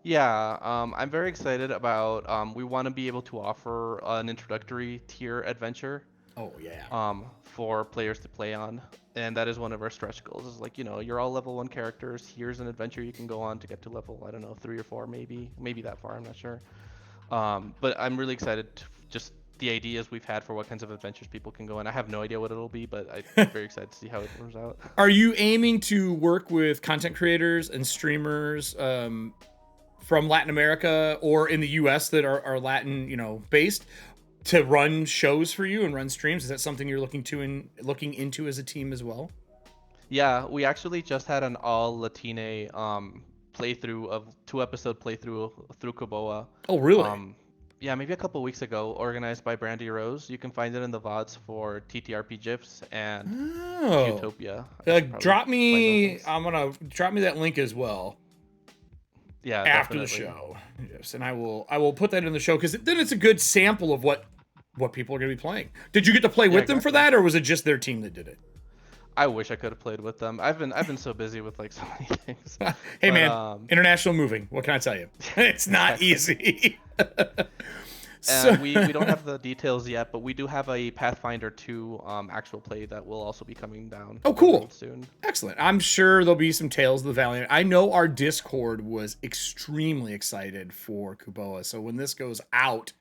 Yeah, I'm very excited about. We want to be able to offer an introductory tier adventure Oh, yeah. for players to play on, and that is one of our stretch goals. Is like, you know, you're all level 1 characters. Here's an adventure you can go on to get to level, I don't know, 3 or 4, maybe that far. I'm not sure. But I'm really excited to just the ideas we've had for what kinds of adventures people can go on. I have no idea what it'll be, but I'm very excited to see how it turns out. Are you aiming to work with content creators and streamers from Latin America or in the US that are Latin, based to run shows for you and run streams? Is that something you're looking into as a team as well? Yeah, we actually just had an all Latine playthrough of 2-episode playthrough through Koboa. Oh, really? Yeah, maybe a couple weeks ago, organized by Brandy Rose. You can find it in the VODs for TTRP GIFs and Utopia. Drop me that link as well. Yeah, after definitely. the show. Yes, and I will put that in the show because then it's a good sample of what people are going to be playing. Did you get to play with them for that, or was it just their team that did it? I wish I could have played with them. I've been so busy with like so many things. Hey, man, international moving. What can I tell you? It's not easy. So we don't have the details yet, but we do have a Pathfinder 2 actual play that will also be coming down. Oh, cool. Soon. Excellent. I'm sure there'll be some Tales of the Valiant. I know our Discord was extremely excited for Koboa. So when this goes out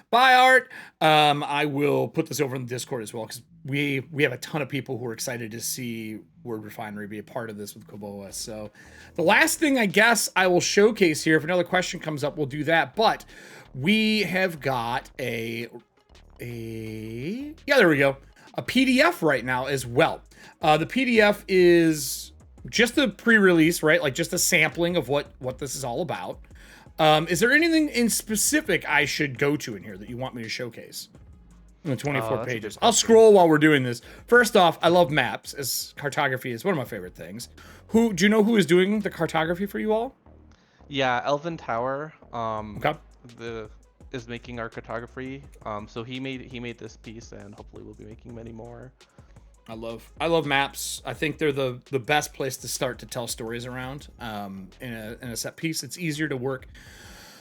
by Art, I will put this over in the Discord as well because we have a ton of people who are excited to see Word Refinery be a part of this with Koboa. So the last thing I guess I will showcase here, if another question comes up, we'll do that. But we have got there we go, a PDF right now as well. The PDF is just the pre-release, right? Like just a sampling of what this is all about. Is there anything in specific I should go to in here that you want me to showcase? In the 24 pages. I'll scroll while we're doing this. First off, I love maps, as cartography is one of my favorite things. Do you know who is doing the cartography for you all? Yeah, Elvin Tower. Okay. Is making our cartography. So he made this piece, and hopefully we'll be making many more. I love maps. I think they're the best place to start to tell stories around. In a set piece, it's easier to work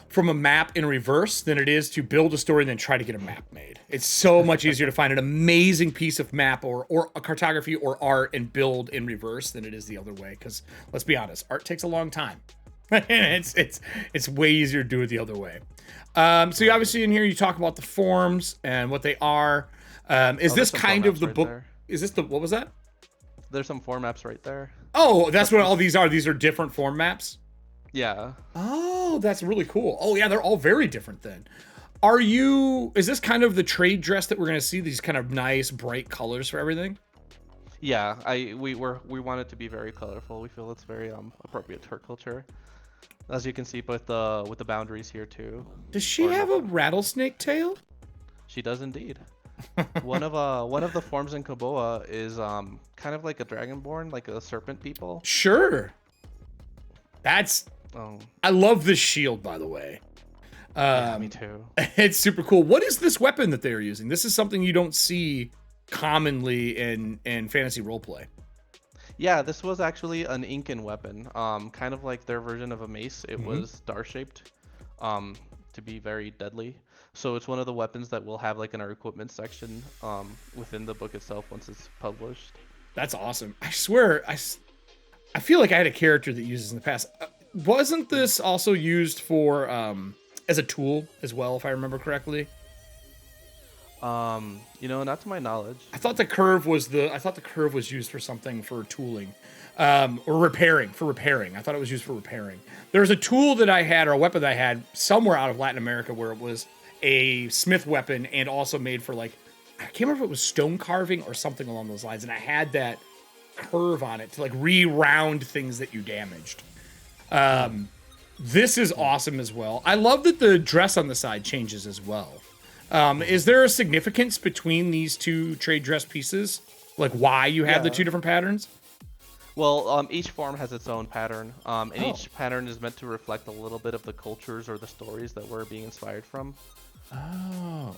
from a map in reverse than it is to build a story and then try to get a map made. It's so much easier to find an amazing piece of map or a cartography or art and build in reverse than it is the other way. Because let's be honest, art takes a long time. And it's way easier to do it the other way. So you obviously in here you talk about the forms and what they are. Is this kind of the book? There. Is this what was that? There's some form maps right there. Oh, that's what all these are. These are different form maps. Yeah. Oh, that's really cool. Oh yeah, they're all very different then. Is this kind of the trade dress that we're gonna see? These kind of nice bright colors for everything? Yeah, we want it to be very colorful. We feel it's very appropriate to her culture. As you can see with the boundaries here too. Does she have a rattlesnake tail? She does indeed. one of the forms in Koboa is kind of like a dragonborn, like a serpent people. Sure. That's Oh, I love this shield, by the way. yeah, me too. It's super cool. What is this weapon that they're using? This is something you don't see commonly in fantasy roleplay. Yeah, this was actually an Incan weapon, kind of like their version of a mace. It was star shaped, to be very deadly. So it's one of the weapons that we'll have like in our equipment section, within the book itself once it's published. That's awesome. I swear, I feel like I had a character that uses in the past. Wasn't this also used for as a tool as well, if I remember correctly? Not to my knowledge. I thought the curve was used for something for tooling, or repairing. For repairing, I thought it was used for repairing. There was a tool that I had, or a weapon that I had somewhere out of Latin America, where it was a smith weapon and also made for like, I can't remember if it was stone carving or something along those lines, and I had that curve on it to like re-round things that you damaged. This is awesome as well. I love that the dress on the side changes as well. Is there a significance between these two trade dress pieces? Like why you have the two different patterns? Well, each form has its own pattern, and each pattern is meant to reflect a little bit of the cultures or the stories that we're being inspired from. Oh.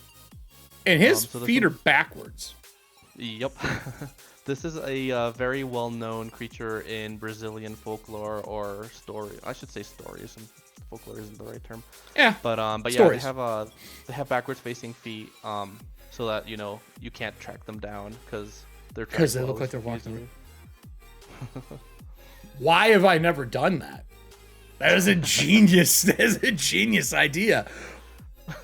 And his feet are backwards. Yep. This is a very well-known creature in Brazilian folklore or story. I should say stories. Folklore isn't the right term. Yeah. But stories. yeah, they have backwards-facing feet, so that you can't track them down because they look like they're walking. Why have I never done that? That is a genius. That is a genius idea.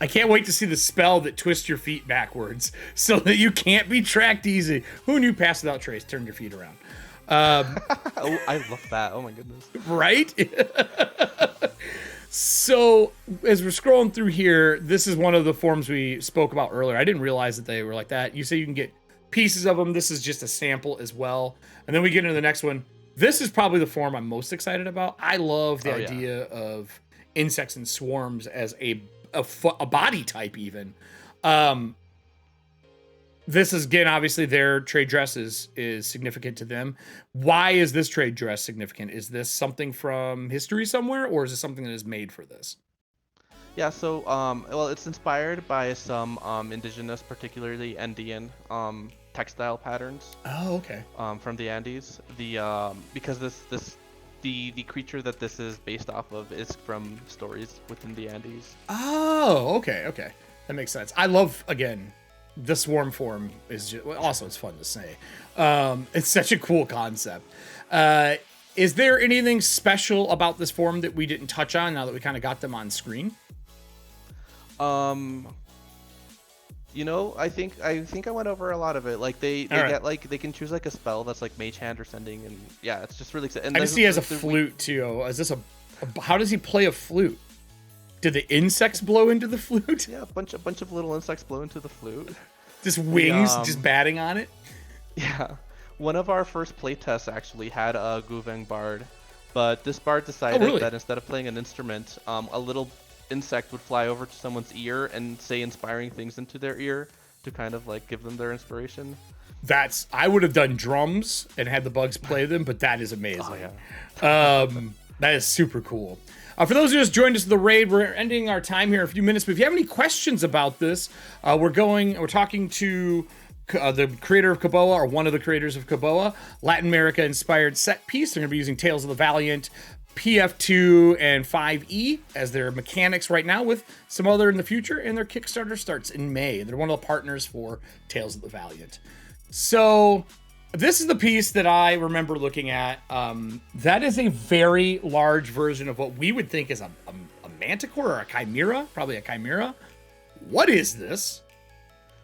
I can't wait to see the spell that twists your feet backwards so that you can't be tracked easy. Who knew pass without trace turned your feet around? Oh, I love that. Oh my goodness. Right? So as we're scrolling through here, this is one of the forms we spoke about earlier. I didn't realize that they were like that. You say you can get pieces of them. This is just a sample as well. And then we get into the next one. This is probably the form I'm most excited about. I love the idea of insects and swarms as a body type even. This is, again, obviously their trade dress is significant to them. Why is this trade dress significant? Is this something from history somewhere, or is it something that is made for this? Yeah, so well, it's inspired by some indigenous, particularly Andean textile patterns. Oh, okay. From the Andes. Because the creature that this is based off of is from stories within the Andes. Oh, okay. That makes sense. I love, again, the swarm form is just, also it's fun to say. It's such a cool concept. Is there anything special about this form that we didn't touch on now that we kind of got them on screen? I think I went over a lot of it. Like they get like they can choose like a spell that's like Mage Hand or Sending, and yeah, it's just really exciting. I can see he has a flute too. Is this how does he play a flute? Did the insects blow into the flute? Yeah, a bunch of little insects blow into the flute. Just wings, just batting on it. Yeah, one of our first playtests actually had a Guveng bard, but this bard decided that instead of playing an instrument, a little insect would fly over to someone's ear and say inspiring things into their ear to kind of like give them their inspiration. I would have done drums and had the bugs play them, but that is amazing. Oh, yeah. That is super cool. For those who just joined us at the raid, we're ending our time here in a few minutes. But if you have any questions about this, we're talking to the creator of Koboa, or one of the creators of Koboa, Latin America inspired set piece. They're going to be using Tales of the Valiant, PF2 and 5E as their mechanics right now, with some other in the future, and their Kickstarter starts in May. They're one of the partners for Tales of the Valiant. So this is the piece that I remember looking at. That is a very large version of what we would think is a manticore or a chimera, probably a chimera. What is this?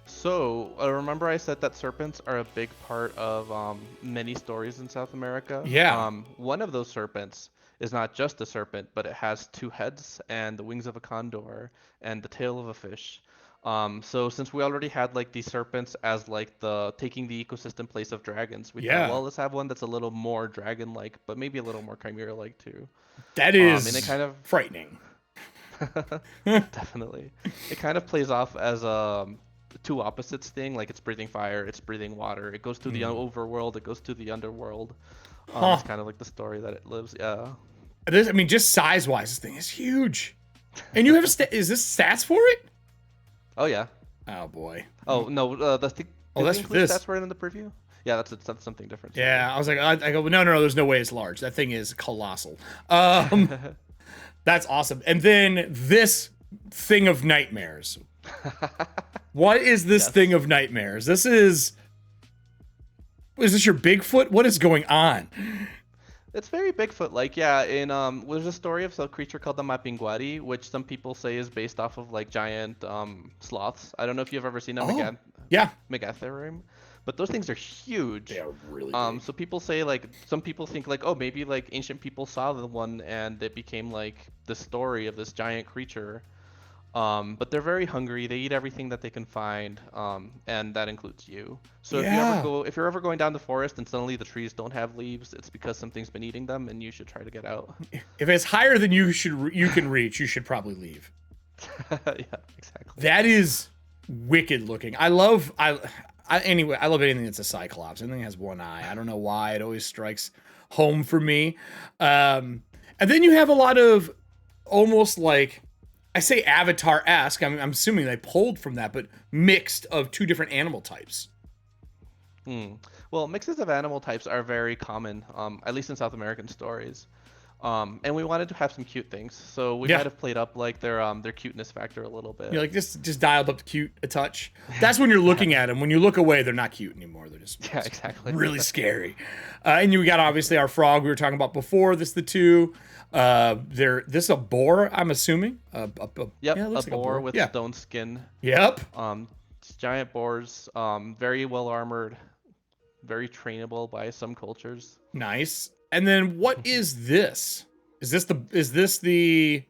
So, remember I said that serpents are a big part of many stories in South America? Yeah. One of those serpents is not just a serpent, but it has two heads and the wings of a condor and the tail of a fish. So since we already had like these serpents as like taking the ecosystem place of dragons, we thought, well, let's have one that's a little more dragon-like, but maybe a little more chimera-like too. That is and it kind of frightening. Definitely. It kind of plays off as two opposites thing. Like it's breathing fire, it's breathing water. It goes to the overworld, it goes to the underworld. It's kind of like the story that it lives. Yeah. I mean, just size-wise, this thing is huge. And you have is this stats for it? Oh yeah. Oh boy. Oh no, the thing. Oh, that's this. That's right in the preview. Yeah, that's something different. Yeah, I was like, I go, no, there's no way it's large. That thing is colossal. That's awesome. And then this thing of nightmares. What is this thing of nightmares? Is this your Bigfoot? What is going on? It's very Bigfoot-like, yeah. In there's a story of a creature called the Mapinguari, which some people say is based off of like giant sloths. I don't know if you've ever seen a Megatherium, but those things are huge. They are really big. So people say like some people think like, oh, maybe like ancient people saw the one and it became like the story of this giant creature. But they're very hungry. They eat everything that they can find, and that includes you. So if you're ever going down the forest and suddenly the trees don't have leaves, it's because something's been eating them, and you should try to get out. If it's higher than you can reach, you should probably leave. Yeah, exactly. That is wicked looking. I love anything that's a cyclops. Anything that has one eye. I don't know why it always strikes home for me. And then you have a lot of almost like, I say Avatar-esque. I'm assuming they pulled from that, but mixed of two different animal types. Well, mixes of animal types are very common, at least in South American stories. And we wanted to have some cute things, so we might have played up like their cuteness factor a little bit. You're like just dialed up cute a touch. That's when you're looking at them. When you look away, they're not cute anymore. They're just exactly really scary. And you got obviously our frog we were talking about before. This is the two. This is a boar, I'm assuming. Yep, a boar with stone skin. Yep. Giant boars, very well armored, very trainable by some cultures. Nice. And then what is this? Is this the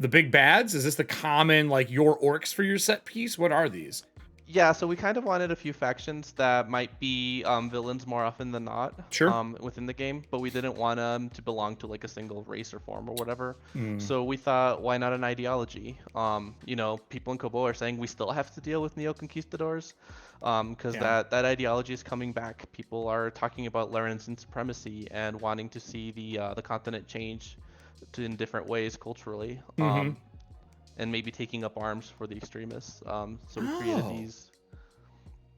big bads? Is this the common like your orcs for your set piece? What are these? Yeah, so we kind of wanted a few factions that might be villains more often than not. Sure. Within the game, but we didn't want them to belong to like a single race or form or whatever. So we thought, why not an ideology? People in Kobold are saying we still have to deal with neo-conquistadors, because that ideology is coming back. People are talking about Larenzen supremacy and wanting to see the continent change in different ways culturally. And maybe taking up arms for the extremists. So we created these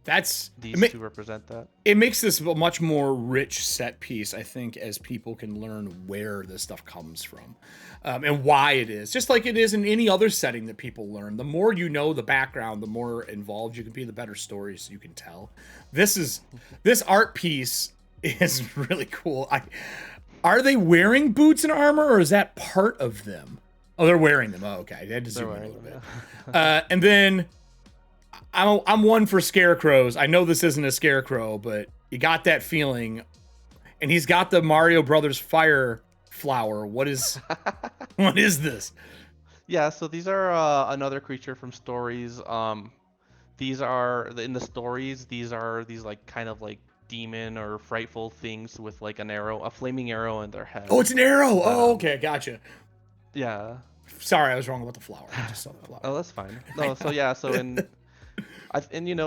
to represent that. It makes this a much more rich set piece, I think, as people can learn where this stuff comes from and why it is. Just like it is in any other setting that people learn. The more you know the background, the more involved you can be, the better stories you can tell. This art piece is really cool. Are they wearing boots and armor, or is that part of them? Oh, they're wearing them. Oh, okay. I had to zoom in a little bit. And then I'm one for scarecrows. I know this isn't a scarecrow, but you got that feeling. And he's got the Mario Brothers fire flower. What is this? Yeah, so these are another creature from stories. These are in the stories. These are these like kind of like demon or frightful things with like a flaming arrow in their head. Oh, it's an arrow. Oh, okay, gotcha. Yeah. Sorry, I was wrong about the flower. I just saw the flower. Oh, that's fine. No, so yeah, so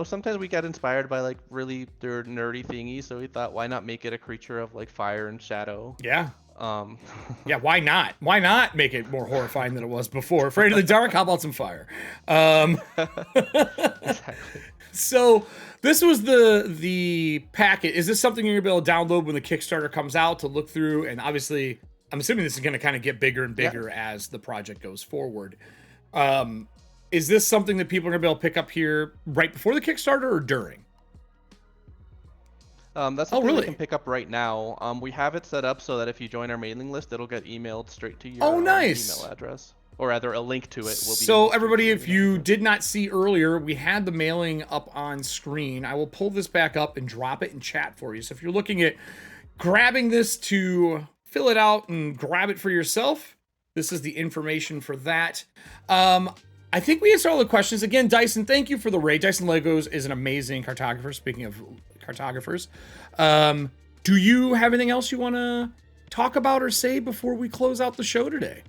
sometimes we get inspired by like really nerdy thingies, so we thought, why not make it a creature of like fire and shadow? Yeah. Yeah, why not? Why not make it more horrifying than it was before? Afraid of the dark? How about some fire? Exactly. So this was the packet. Is this something you're gonna be able to download when the Kickstarter comes out to look through? And obviously, I'm assuming this is going to kind of get bigger and bigger as the project goes forward. Is this something that people are going to be able to pick up here right before the Kickstarter or during? That's something you can pick up right now. We have it set up so that if you join our mailing list, it'll get emailed straight to your email address. Or rather, a link to it will be... So everybody, if you did not see earlier, we had the mailing up on screen. I will pull this back up and drop it in chat for you. So if you're looking at grabbing this to fill it out and grab it for yourself, this is the information for that. I think we answered all the questions. Again, Dyson, thank you for the raid. Dyson Legos is an amazing cartographer. Speaking of cartographers, do you have anything else you want to talk about or say before we close out the show today?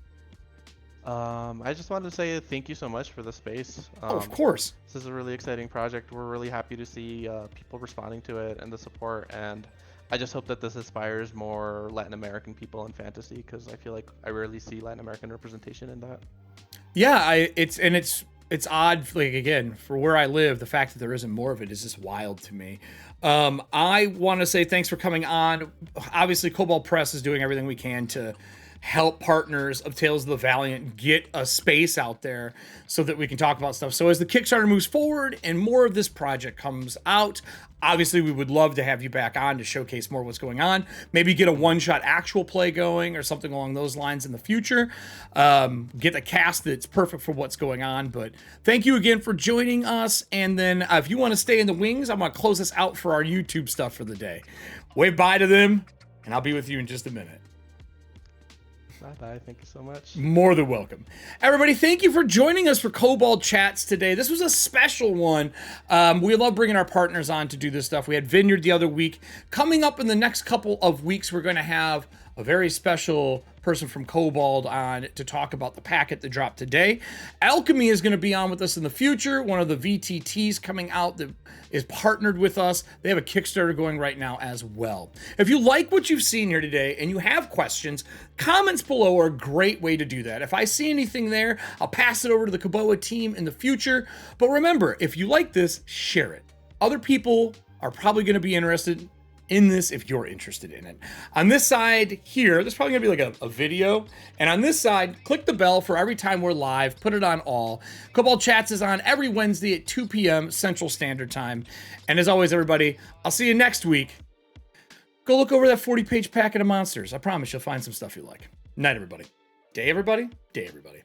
I just wanted to say thank you so much for the space. Oh, of course. This is a really exciting project. We're really happy to see people responding to it and the support. And I just hope that this inspires more Latin American people in fantasy, because I feel like I rarely see Latin American representation in that. Yeah, it's odd. Like, again, for where I live, the fact that there isn't more of it is just wild to me. I want to say thanks for coming on. Obviously, Kobold Press is doing everything we can to help partners of Tales of the Valiant get a space out there so that we can talk about stuff. So as the Kickstarter moves forward and more of this project comes out, obviously we would love to have you back on to showcase more of what's going on. Maybe get a one-shot actual play going or something along those lines in the future. Get a cast that's perfect for what's going on. But thank you again for joining us. And then if you want to stay in the wings, I'm going to close this out for our YouTube stuff for the day. Wave bye to them, and I'll be with you in just a minute. Bye. Thank you so much. More than welcome. Everybody, thank you for joining us for Kobold Chats today. This was a special one. We love bringing our partners on to do this stuff. We had Vineyard the other week. Coming up in the next couple of weeks, we're going to have a very special person from Kobold on to talk about the packet that dropped today. Alchemy is going to be on with us in the future. One of the VTTs coming out that is partnered with us. They have a Kickstarter going right now as well. If you like what you've seen here today and you have questions, comments below are a great way to do that. If I see anything there, I'll pass it over to the Koboa team in the future. But remember, if you like this, share it. Other people are probably going to be interested in this if you're interested in it. On this side here, there's probably gonna be like a video. And on this side, click the bell for every time we're live, put it on all. Kobold Chats is on every Wednesday at 2 p.m. Central Standard Time. And as always, everybody, I'll see you next week. Go look over that 40-page packet of monsters. I promise you'll find some stuff you like. Night, everybody. Day, everybody. Day, everybody.